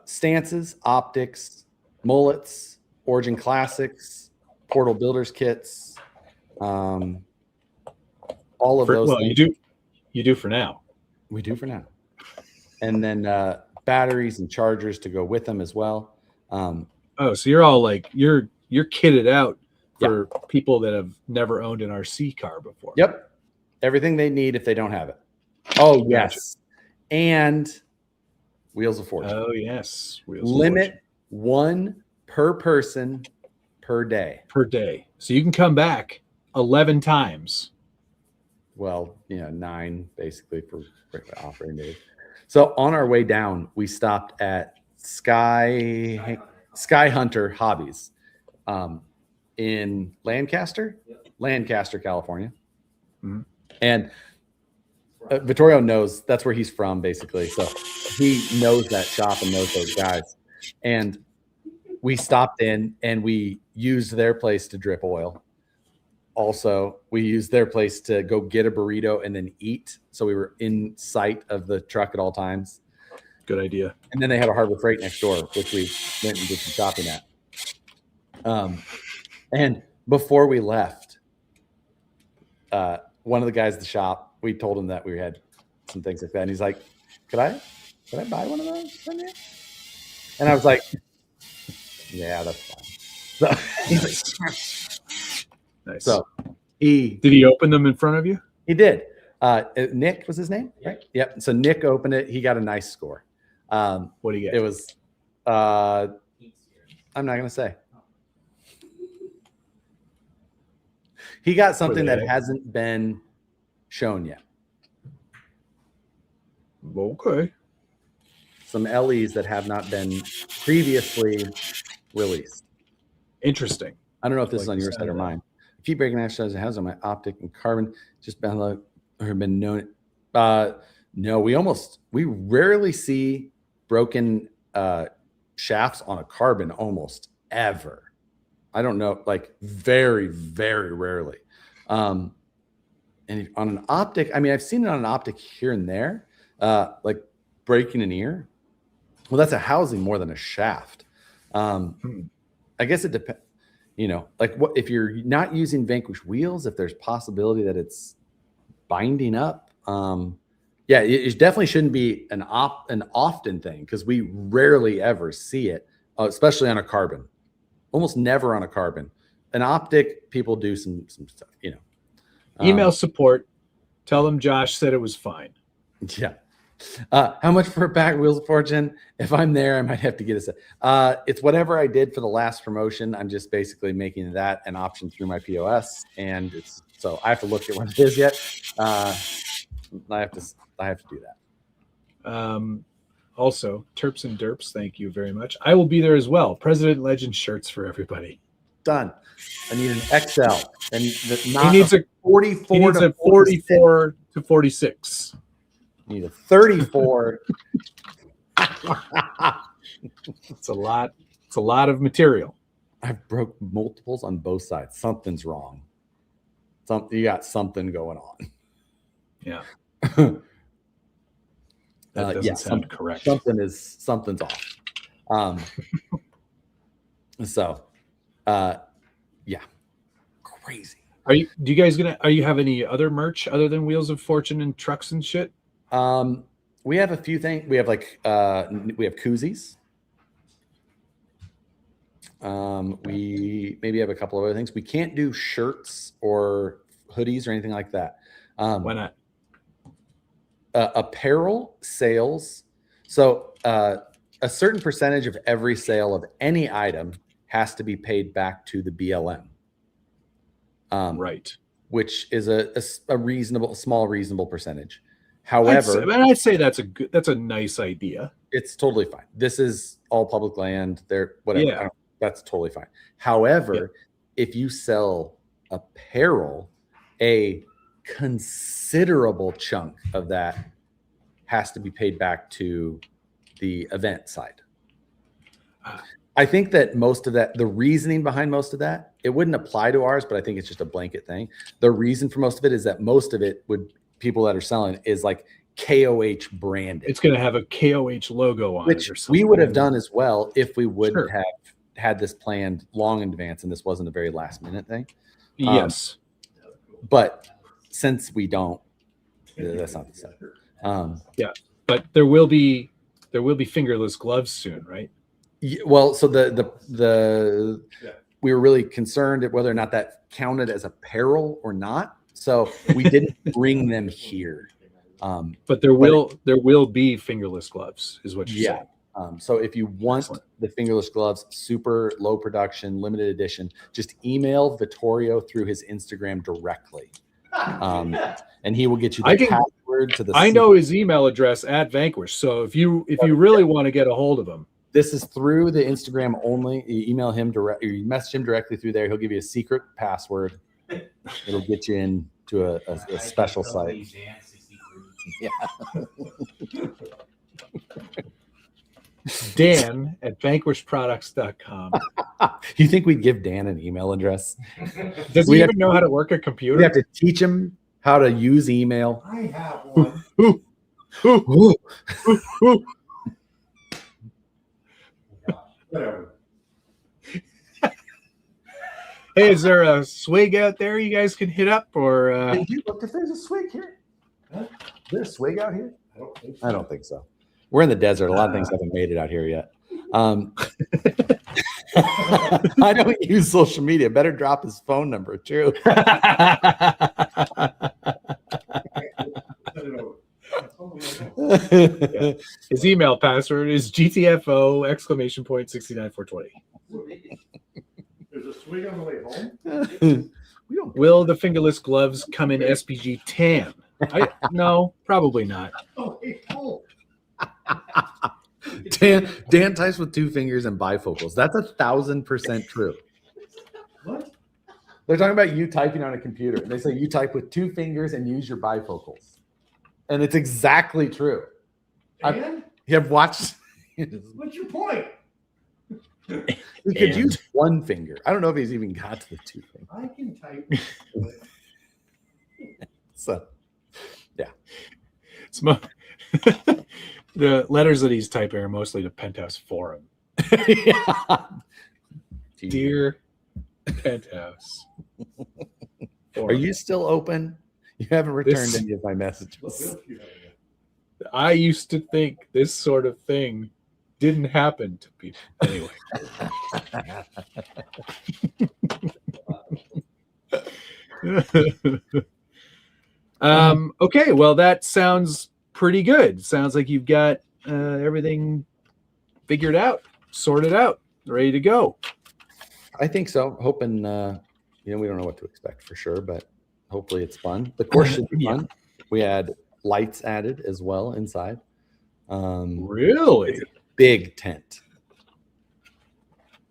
stances, optics, mullets, Origin Classics, Portal Builders kits, all of those. Well, things. you do for now. We do for now, and then batteries and chargers to go with them as well. Oh, so you're all like you're kitted out for people that have never owned an RC car before. Yep, everything they need if they don't have it. Oh yes, and Wheels of Fortune. Oh yes, Wheels Limit of Fortune. 1 per person per day. Per day, so you can come back 11 times. Well, 9 basically for operating days. So on our way down, we stopped at Sky Hunter Hobbies in Lancaster, California. Mhm. And Vittorio knows that's where he's from, basically. So he knows that shop and knows those guys. And we stopped in and we used their place to drip oil. Also, we used their place to go get a burrito and then eat. So we were in sight of the truck at all times. Good idea. And then they have a Harbor Freight next door, which we went and did some shopping at. And before we left, one of the guys at the shop, we told him that we had some things like that. And he's like, could I buy one of those from you? And I was like, yeah, that's fine. So, Nice. So did he open them in front of you? He did. Nick was his name, right? Yep. So Nick opened it. He got a nice score. What do you get? It was, I'm not going to say. He got something that hasn't been shown yet. Okay. Some LEs that have not been previously released. Interesting. I don't know if this is on your side or mine. I keep breaking exercise it has on my optic and carbon. Just been known. No, we rarely see broken shafts on a carbon almost ever. I don't know, like very, very rarely. And on an optic, I mean, I've seen it on an optic here and there, like breaking an ear. Well, that's a housing more than a shaft. I guess it depends. Like what if you're not using Vanquish wheels, if there's possibility that it's binding up. Yeah, it definitely shouldn't be an often thing because we rarely ever see it, especially on a carbon. Almost never on a carbon. An optic, people do some stuff, Email support. Tell them Josh said it was fine. Yeah. How much for a pack Wheels of Fortune? If I'm there, I might have to get a set. It's whatever I did for the last promotion. I'm just basically making that an option through my POS, and so I have to look at what it is yet. I have to do that. Also, Terps and Derps, thank you very much. I will be there as well. President Legend shirts for everybody. Done. I need an XL, and he needs a 44. He needs a 44 to 46. You need a 34. It's a lot. It's a lot of material. I've broke multiples on both sides. Something's wrong. You got something going on. Yeah. That doesn't sound correct. Something's off. Yeah, crazy. Do you guys have any other merch other than Wheels of Fortune and trucks and shit? We have a few things. We have we have koozies. We maybe have a couple of other things. We can't do shirts or hoodies or anything like that. Why not? Apparel sales. So a certain percentage of every sale of any item has to be paid back to the BLM. Right. Which is a small reasonable percentage. However, I'd say that's a nice idea. It's totally fine. This is all public land. Whatever. Yeah. That's totally fine. However, if you sell apparel, a considerable chunk of that has to be paid back to the event side. I think that most of that, the reasoning behind most of that, it wouldn't apply to ours, but I think it's just a blanket thing. The reason for most of it is that most of it would, people that are selling is like KOH branded. It's going to have a KOH logo on it, which or something. we would have done as well if we would Sure. have had this planned long in advance and this wasn't a very last minute thing. Yes. But since we don't, that's not the same. But there will be fingerless gloves soon, right? Well, so the we were really concerned at whether or not that counted as apparel or not. So we didn't bring them here. But there will be fingerless gloves, is what you're saying. So if you want Excellent. the fingerless gloves, super low production, limited edition, just email Vittorio through his Instagram directly. And he will get you the password to the. I know his email address at Vanquish. So if you really want to get a hold of him, this is through the Instagram only. You email him direct, or you message him directly through there. He'll give you a secret password. It'll get you into a special site. Yeah. Dan at vanquishproducts.com. You think we'd give Dan an email address? Does he even know how to work a computer? We have to teach him how to use email. I have one. Whatever. Hey, is there a swig out there you guys can hit up? Or Hey, look, if there's a swig here. Huh? Is there a swig out here? I don't think so. We're in the desert. A lot of things haven't made it out here yet. I don't use social media. Better drop his phone number too. his email password is GTFO exclamation point 69420. There's a swig on the way home. Will the fingerless gloves come in SPG tan? No, probably not. Oh, hey, home. Dan types with 2 fingers and bifocals. That's 1,000% true. What? They're talking about you typing on a computer. They say you type with 2 fingers and use your bifocals, and it's exactly true. And You have watched. what's your point? He could use 1 finger. I don't know if he's even got to the 2 fingers. I can type. So, yeah. It's the letters that he's typing are mostly to Penthouse Forum. Dear Penthouse. Are you still open? You haven't returned any of my messages. I used to think this sort of thing didn't happen to people. Anyway. Okay, well, that sounds pretty good. Sounds like you've got everything figured out, sorted out, ready to go. I think so. Hoping, we don't know what to expect for sure, but hopefully it's fun. The course should be fun. We had lights added as well inside. Really? It's a big tent.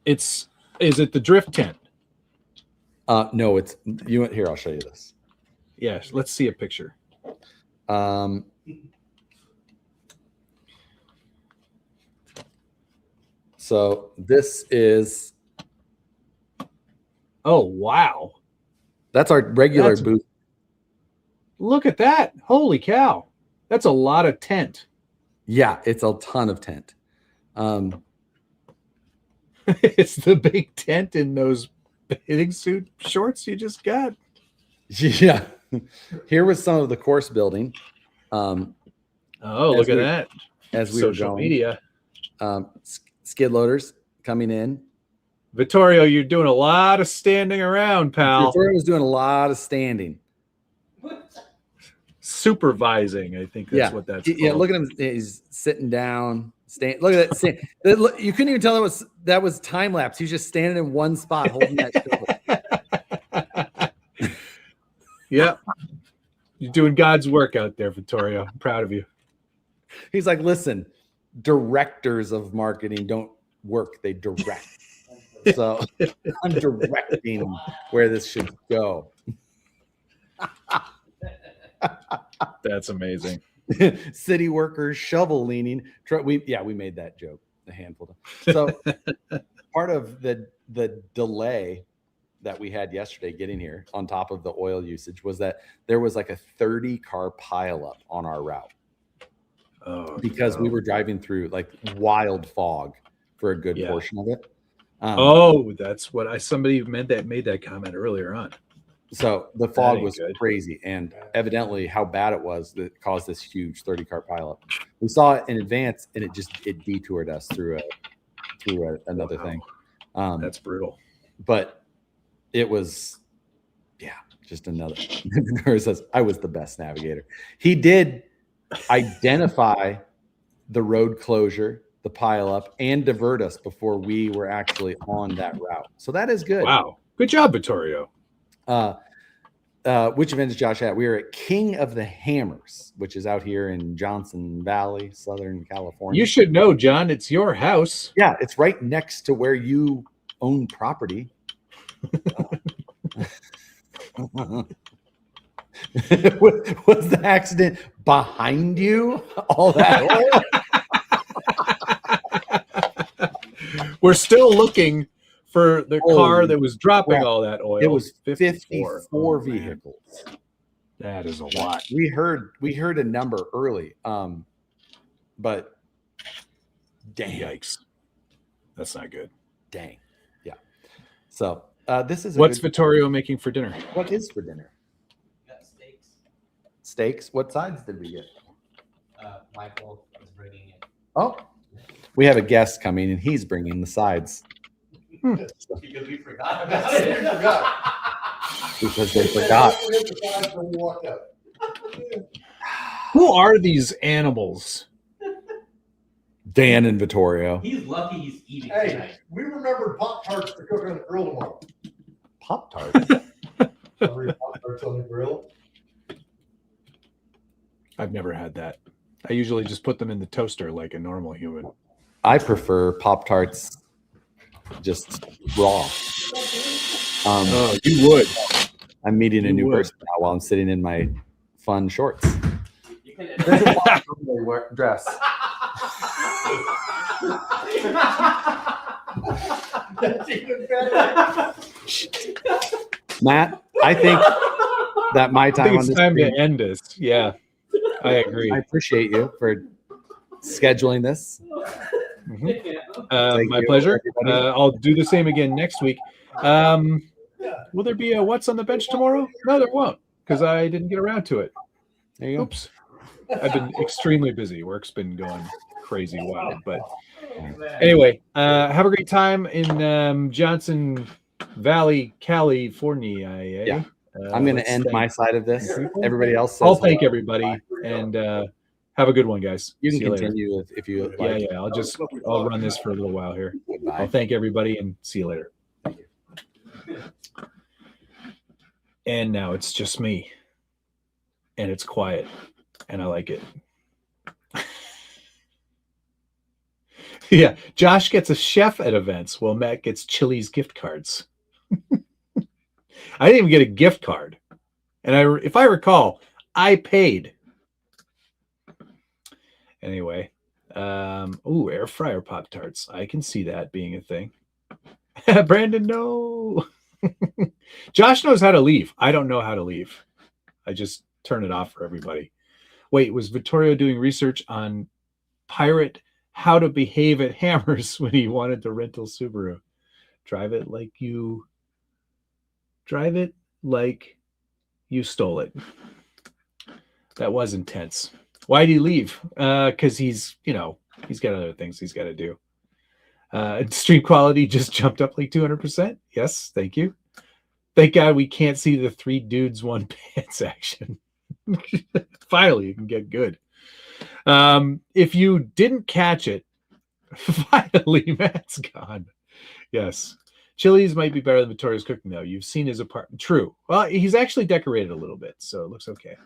Is it the drift tent? No, it's here. I'll show you this. Yes, let's see a picture. So this is. Oh, wow. That's our regular booth. Look at that. Holy cow. That's a lot of tent. Yeah, it's a ton of tent. It's the big tent in those bathing suit shorts you just got. Yeah. Here was some of the course building. Oh, look at that. As we Social were going. media. Skid loaders coming in. Vittorio, you're doing a lot of standing around, pal. Vittorio was doing a lot of standing. Supervising, I think that's what that's called. Yeah, look at him. He's sitting down. Look at that. You couldn't even tell that was time lapse. He was just standing in one spot holding that shovel. Yeah. You're doing God's work out there, Vittorio. I'm proud of you. He's like, listen, directors of marketing don't work, they direct. So I'm directing where this should go. That's amazing. City workers shovel leaning. We made that joke a handful of. So part of the delay that we had yesterday getting here, on top of the oil usage, was that there was like a 30 car pileup on our route. Oh, because no. we were driving through like wild fog for a good portion of it. That's what somebody made that comment earlier on. So the fog was crazy, and evidently how bad it was that caused this huge 30 car pileup. We saw it in advance, and it detoured us through another thing. That's brutal. But it was, just another. Says I was the best navigator. He did identify the road closure, the pileup, and divert us before we were actually on that route. So that is good. Wow, good job, Vittorio. Which event is Josh at? We are at King of the Hammers, which is out here in Johnson Valley, Southern California. You should know, John. It's your house. Yeah, it's right next to where you own property. Was the accident behind you? All that oil? We're still looking for the car that was dropping all that oil. It was 54 vehicles. That is a lot. We heard a number early, but dang, yikes, that's not good. Dang, yeah. So this is what's Vittorio making for dinner? What is for dinner? Got steaks. Steaks. What sides did we get? Michael is bringing it. Oh, we have a guest coming, and he's bringing the sides. Because we forgot about it. Because they forgot. Who are these animals? Dan and Vittorio. He's lucky he's eating Hey, tonight. we remembered Pop-Tarts to cook on the grill tomorrow. Pop-Tarts. Pop-Tarts on the grill. I've never had that. I usually just put them in the toaster like a normal human. I prefer Pop-Tarts just raw. Oh, you would. I'm meeting a new person now while I'm sitting in my fun shorts. You can This is why they wear dress. That's even better. Matt, I think that my I time think on it's this time stream, to end this. Yeah, I agree. I appreciate you for scheduling this. My pleasure. I'll do the same again next week. Will there be a What's on the Bench tomorrow? No, there won't, because I didn't get around to it. There you go. Oops. I've been extremely busy. Work's been going crazy wild. But anyway, have a great time in Johnson Valley, California. Yeah. I'm going to end my side of this. Everybody else says I'll thank everybody and have a good one, guys. You can See you later. continue if you like. Yeah. I'll run this for a little while here. Goodbye. I'll thank everybody and see you later. And now it's just me. And it's quiet. And I like it. Yeah. Josh gets a chef at events. Well, Matt gets Chili's gift cards. I didn't even get a gift card. And if I recall, I paid. Anyway. Air fryer Pop-Tarts. I can see that being a thing. Brandon, no. Josh knows how to leave. I don't know how to leave. I just turn it off for everybody. Wait, was Vittorio doing research on pirate how to behave at Hammers when he wanted to rental Subaru? Drive it like you stole it. That was intense. Why did he leave? Because he's got other things he's got to do. Stream quality just jumped up like 200%. Yes, thank you. Thank God we can't see the 3 dudes 1 pants action. Finally, you can get good. If you didn't catch it, finally, Matt's gone. Yes. Chili's might be better than Vittorio's cooking, though. You've seen his apartment. True. Well, he's actually decorated a little bit, so it looks okay.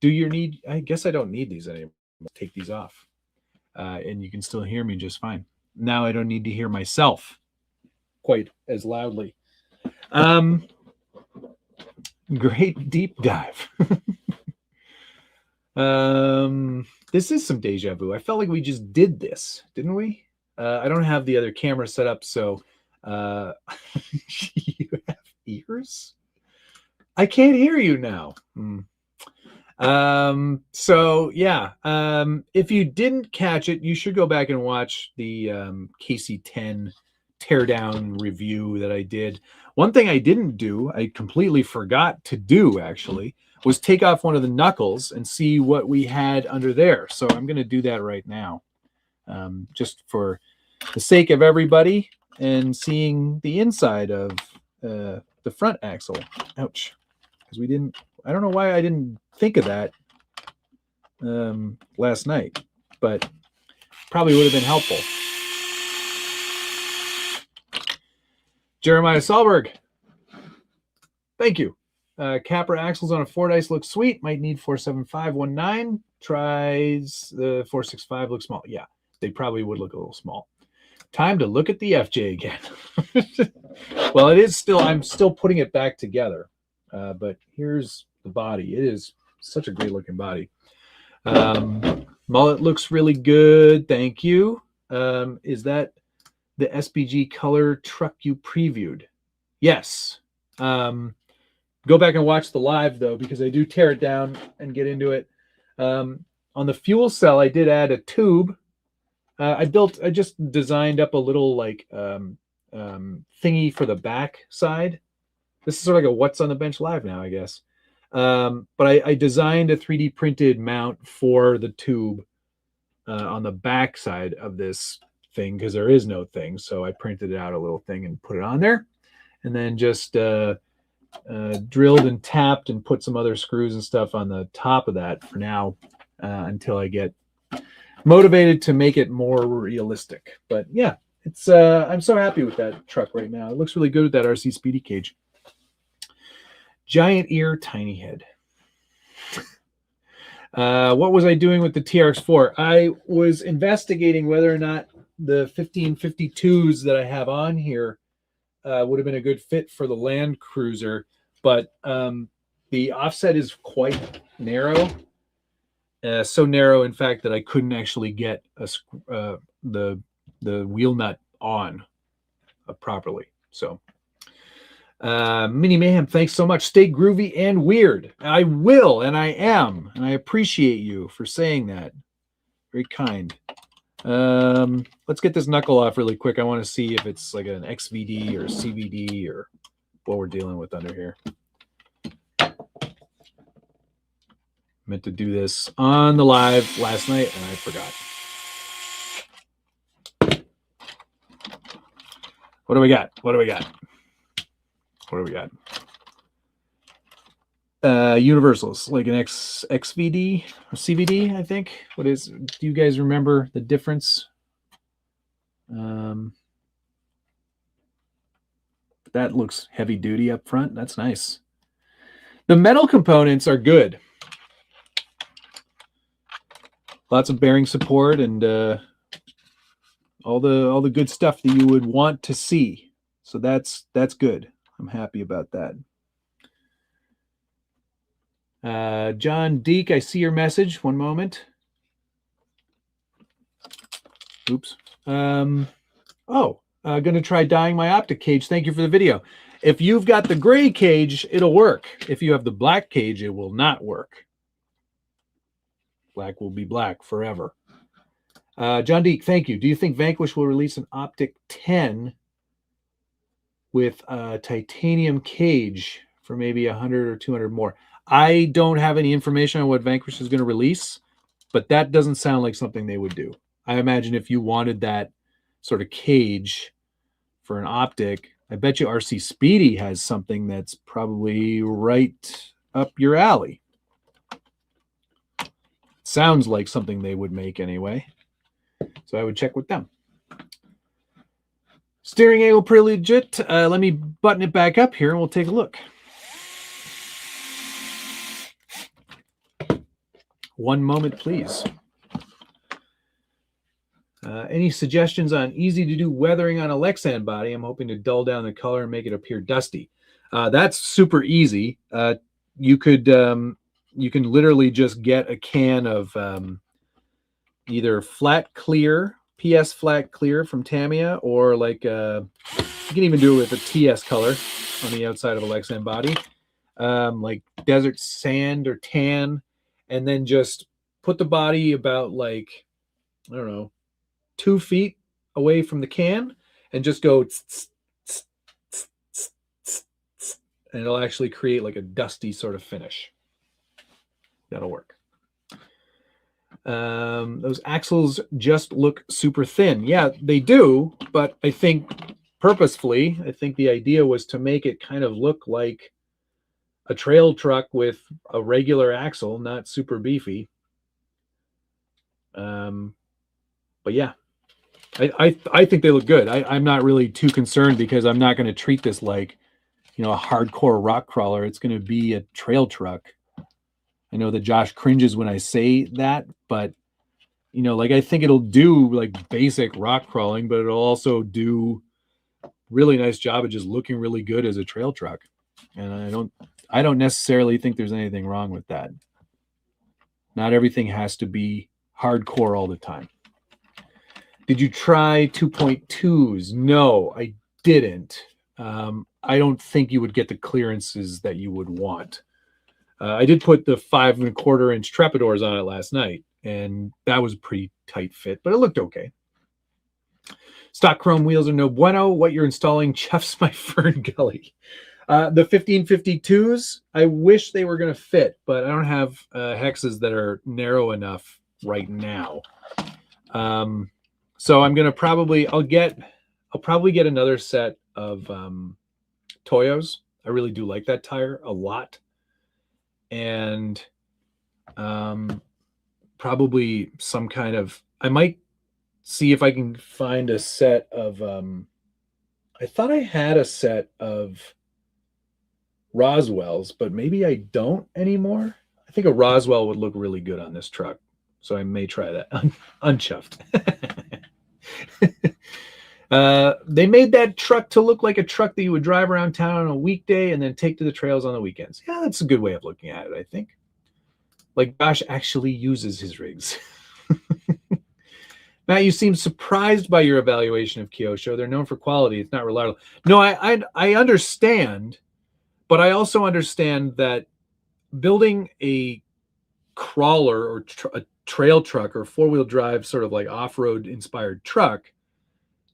I guess I don't need these anymore. Take these off. And you can still hear me just fine. Now I don't need to hear myself. Quite quite as loudly. Great deep dive. This is some deja vu. I felt like we just did this, didn't we? I don't have the other camera set up, so you have ears? I can't hear you now. So yeah, if you didn't catch it, you should go back and watch the KC10 teardown review that I did. One thing I didn't do, I completely forgot to do actually, was take off one of the knuckles and see what we had under there. So I'm going to do that right now, just for the sake of everybody and seeing the inside of the front axle. Ouch. Because we didn't, I don't know why I didn't think of that last night, but probably would have been helpful. Jeremiah Solberg, thank you. Capra axles on a Ford Ice looks sweet. Might need 47519. Tries the 465 looks small. Yeah, they probably would look a little small. Time to look at the FJ again. Well, it is still, I'm still putting it back together. But here's the body. It is such a great looking body. Mullet looks really good. Thank you. Is that the SBG color truck you previewed? Yes. Go back and watch the live though, because I do tear it down and get into it. On the fuel cell, I did add a tube. I just designed up a little like thingy for the back side. This is sort of like a what's on the bench live now, I guess. But I designed a 3D printed mount for the tube on the back side of this thing because there is no thing. So I printed out a little thing and put it on there, and then just drilled and tapped and put some other screws and stuff on the top of that for now until I get motivated to make it more realistic. But yeah, it's I'm so happy with that truck right now. It looks really good with that RC Speedy cage. Giant ear, tiny head. What was I doing with the TRX4? I was investigating whether or not the 1552s that I have on here would have been a good fit for the Land Cruiser, but the offset is quite narrow. So narrow, in fact, that I couldn't actually get the wheel nut on properly. So, Mini Mayhem, thanks so much. Stay groovy and weird. I will, and I am, and I appreciate you for saying that. Very kind. Let's get this knuckle off really quick. I want to see if it's like an XVD or CVD or what we're dealing with under here. Meant to do this on the live last night and I forgot. What do we got? What do we got? What do we got? Universals, like an XVD or CVD, I think. What is? Do you guys remember the difference? That looks heavy duty up front. That's nice. The metal components are good. Lots of bearing support and all the good stuff that you would want to see. So that's good. I'm happy about that. John Deek, I see your message. One moment. Oops. Going to try dyeing my optic cage. Thank you for the video. If you've got the gray cage, it'll work. If you have the black cage, it will not work. Black will be black forever. John Deek, thank you. Do you think Vanquish will release an Optic 10 with a titanium cage for maybe 100 or 200 more? I don't have any information on what Vanquish is going to release, but that doesn't sound like something they would do. I imagine if you wanted that sort of cage for an Optic, I bet you RC Speedy has something that's probably right up your alley. Sounds like something they would make anyway. So I would check with them. Steering angle pretty legit. Let me button it back up here and we'll take a look. One moment, please. Any suggestions on easy to do weathering on a Lexan body? I'm hoping to dull down the color and make it appear dusty. That's super easy. You can literally just get a can of either flat clear, PS flat clear from Tamiya, or like you can even do it with a TS color on the outside of a Lexan body, like desert sand or tan, and then just put the body about like, I don't know, 2 feet away from the can and just go and it'll actually create like a dusty sort of finish. That'll work. Those axles just look super thin. Yeah, they do, but I think purposefully, I think the idea was to make it kind of look like a trail truck with a regular axle, not super beefy. But yeah, I think they look good. I'm not really too concerned because I'm not going to treat this like, you know, a hardcore rock crawler. It's going to be a trail truck. I know that Josh cringes when I say that, but you know, like I think it'll do like basic rock crawling, but it'll also do really nice job of just looking really good as a trail truck. And I don't necessarily think there's anything wrong with that. Not everything has to be hardcore all the time. Did you try 2.2s? No, I didn't. I don't think you would get the clearances that you would want. I did put the 5 1/4 inch trapdoors on it last night, and that was a pretty tight fit, but it looked okay. Stock chrome wheels are no bueno. What you're installing chuffs my fern gully. The 1552s, I wish they were going to fit, but I don't have hexes that are narrow enough right now. So I'm going to probably, I'll probably get another set of Toyos. I really do like that tire a lot. And probably some kind of, I might see if I can find a set of, I thought I had a set of Roswells, but maybe I don't anymore. I think a Roswell would look really good on this truck. So I may try that. Unchuffed. They made that truck to look like a truck that you would drive around town on a weekday and then take to the trails on the weekends. Yeah, that's a good way of looking at it, I think. Like Josh actually uses his rigs. Matt, you seem surprised by your evaluation of Kyosho. They're known for quality. It's not reliable. No, I understand, but I also understand that building a crawler or a trail truck or 4-wheel drive sort of like off-road inspired truck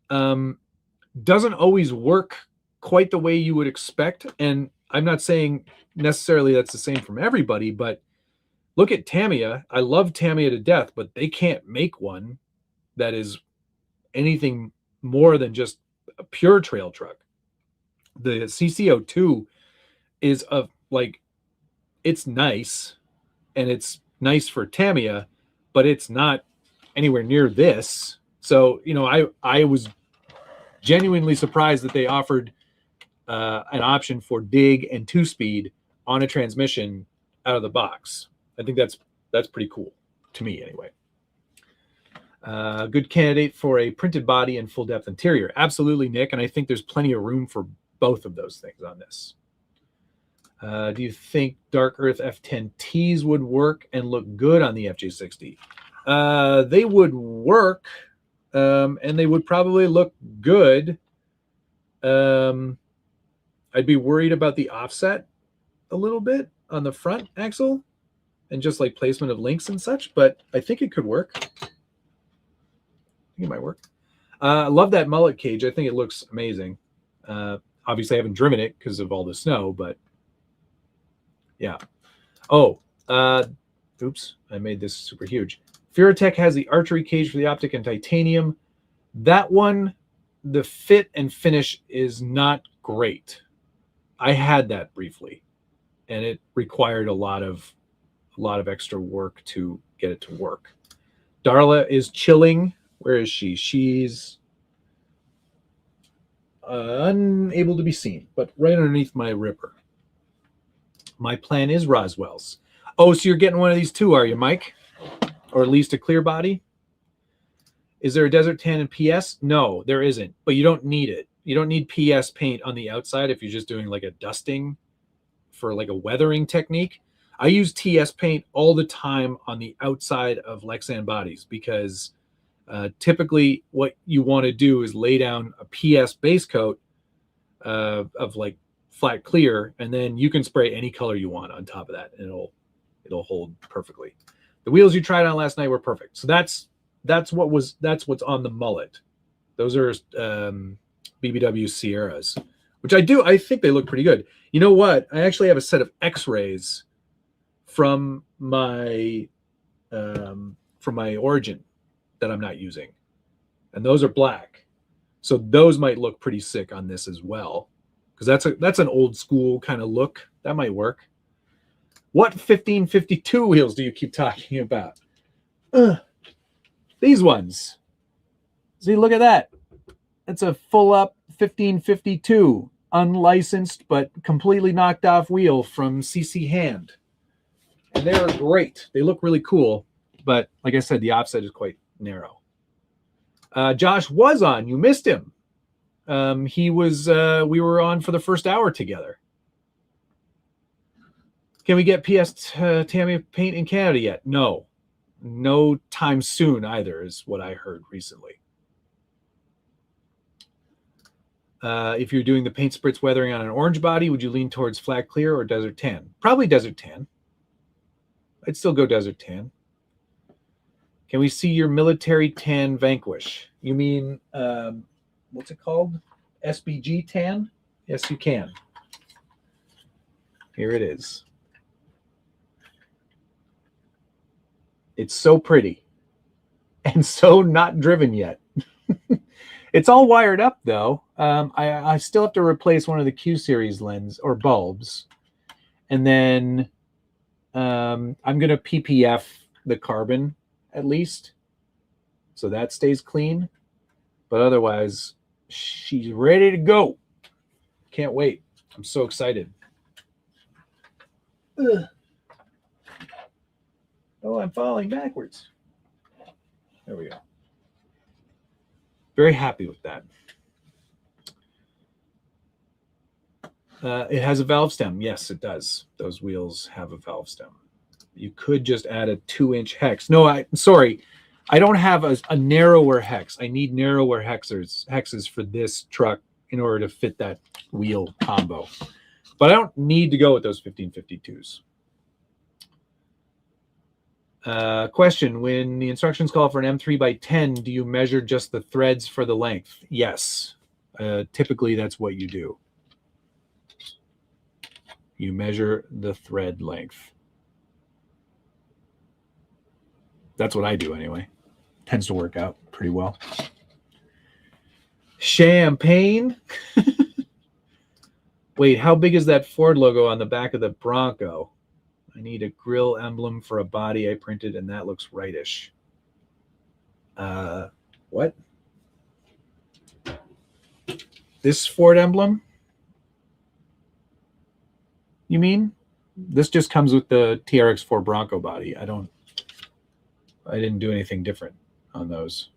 doesn't always work quite the way you would expect. And I'm not saying necessarily that's the same from everybody, but look at Tamiya. I love Tamiya to death, but they can't make one that is anything more than just a pure trail truck. The CC02 is it's nice, and it's nice for Tamiya, but it's not anywhere near this. So, you know, I was genuinely surprised that they offered an option for dig and 2-speed on a transmission out of the box. I think that's pretty cool to me anyway. Good candidate for a printed body and full depth interior. Absolutely, Nick. And I think there's plenty of room for both of those things on this. Do you think Dark Earth F10Ts would work and look good on the FJ60? They would work, and they would probably look good. I'd be worried about the offset a little bit on the front axle and just like placement of links and such, but I think it could work. I think it might work. I love that mullet cage. I think it looks amazing. Obviously, I haven't driven it because of all the snow, but yeah. Oh, oops, I made this super huge. Furatech has the archery cage for the optic and titanium. That one, the fit and finish is not great. I had that briefly, and it required a lot of extra work to get it to work. Darla is chilling. Where is she? She's unable to be seen, but right underneath my ripper. My plan is Roswell's. Oh, so you're getting one of these too, are you, Mike? Or at least a clear body? Is there a Desert Tan in PS? No, there isn't, but you don't need it. You don't need PS paint on the outside if you're just doing like a dusting for like a weathering technique. I use TS paint all the time on the outside of Lexan bodies because typically what you want to do is lay down a PS base coat of like flat clear, and then you can spray any color you want on top of that, and it'll hold perfectly. The wheels you tried on last night were perfect. So that's what's on the mullet. Those are BBW Sierras, which I think they look pretty good. You know what? I actually have a set of X-rays from my Origin that I'm not using, and those are black. So those might look pretty sick on this as well, because that's an old school kind of look. That might work. What 1552 wheels do you keep talking about? These ones. See, look at that. That's a full up 1552, unlicensed but completely knocked off wheel from CC Hand. And they're great. They look really cool, but like I said, the offset is quite narrow. Josh was on. You missed him. He was. We were on for the first hour together. Can we get PS Tamiya paint in Canada yet? No. No time soon either, is what I heard recently. If you're doing the paint spritz weathering on an orange body, would you lean towards flat clear or desert tan? Probably desert tan. I'd still go desert tan. Can we see your military tan Vanquish? You mean, what's it called? SBG tan? Yes, you can. Here it is. It's so pretty and so not driven yet. It's all wired up though. I still have to replace one of the Q series lens or bulbs. And then I'm going to PPF the carbon at least, so that stays clean. But otherwise, she's ready to go. Can't wait. I'm so excited. Ugh. Oh, I'm falling backwards. There we go. Very happy with that. It has a valve stem. Yes, it does. Those wheels have a valve stem. You could just add a 2-inch hex. No, sorry. I don't have a narrower hex. I need narrower hexes for this truck in order to fit that wheel combo. But I don't need to go with those 1552s. Question, when the instructions call for an M3 by 10, do you measure just the threads for the length? Yes. Typically, that's what you do. You measure the thread length. That's what I do anyway. Tends to work out pretty well. Champagne. Wait, how big is that Ford logo on the back of the Bronco? I need a grill emblem for a body I printed, and that looks rightish. What? This Ford emblem? You mean? This just comes with the TRX4 Bronco body. I didn't do anything different on those.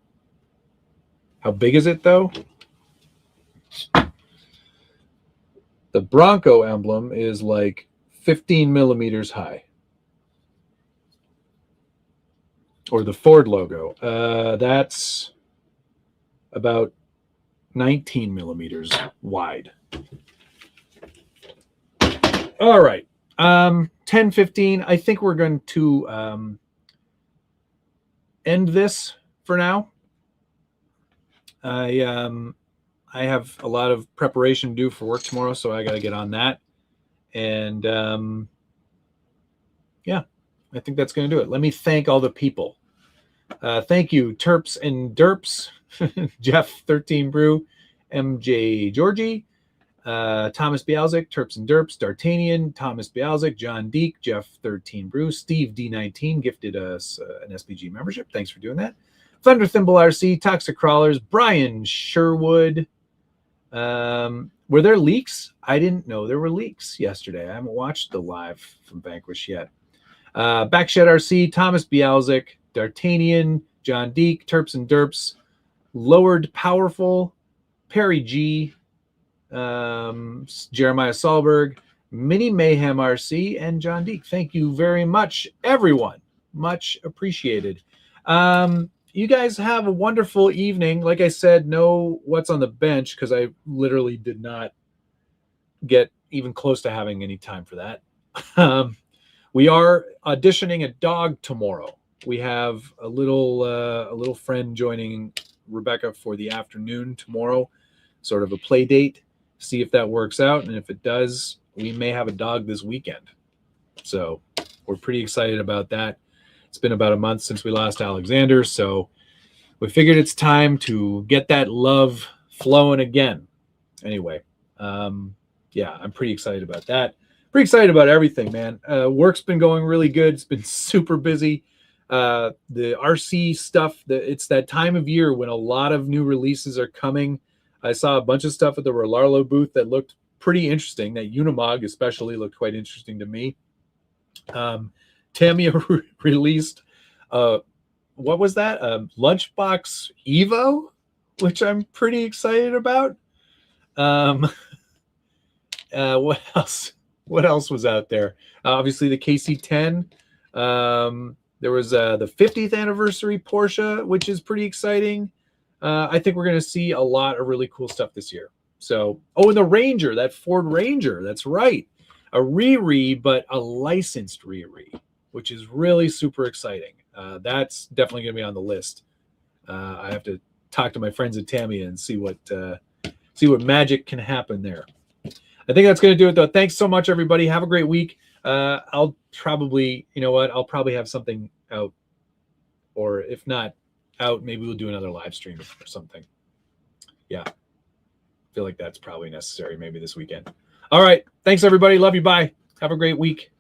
How big is it though? The Bronco emblem is like 15 millimeters high. Or the Ford logo. That's about 19 millimeters wide. All right. 10:15. I think we're going to end this for now. I have a lot of preparation to do for work tomorrow, so I got to get on that. And yeah, I think that's going to do it. Let me thank all the people. Thank you, Terps and Derps, Jeff 13 Brew, MJ Georgie, Thomas Bialzik, Terps and Derps, D'Artagnan, Thomas Bialzik, John Deek, Jeff 13 Brew, Steve D19 gifted us an SPG membership. Thanks for doing that. Thunder Thimble RC, Toxic Crawlers, Brian Sherwood. Were there leaks? I didn't know there were leaks yesterday. I haven't watched the live from Vanquish yet. Backshed RC, Thomas Bialzik, D'Artagnan, John Deek, Terps and Derps, Lowered Powerful, Perry G, Jeremiah Solberg, Mini Mayhem RC, and John Deek. Thank you very much, everyone. Much appreciated. You guys have a wonderful evening. Like I said, no what's on the bench because I literally did not get even close to having any time for that. We are auditioning a dog tomorrow. We have a little friend joining Rebecca for the afternoon tomorrow, sort of a play date. See if that works out, and if it does, we may have a dog this weekend. So we're pretty excited about that. It's been about a month since we lost Alexander, so we figured it's time to get that love flowing again. Anyway, yeah, I'm pretty excited about that. Pretty excited about everything, man. Work's been going really good. It's been super busy. The RC stuff, it's that time of year when a lot of new releases are coming. I saw a bunch of stuff at the Rolarlo booth that looked pretty interesting. That Unimog especially looked quite interesting to me. Tamiya released, what was that? Lunchbox Evo, which I'm pretty excited about. What else? What else was out there? Obviously, the KC10. There was the 50th anniversary Porsche, which is pretty exciting. I think we're going to see a lot of really cool stuff this year. So, and the Ranger, that Ford Ranger. That's right. A re-re, but a licensed re-re, which is really super exciting. That's definitely going to be on the list. I have to talk to my friends at Tamiya and see what magic can happen there. I think that's going to do it, though. Thanks so much, everybody. Have a great week. I'll probably, I'll probably have something out, or if not out, maybe we'll do another live stream or something. Yeah. I feel like that's probably necessary maybe this weekend. All right. Thanks, everybody. Love you. Bye. Have a great week.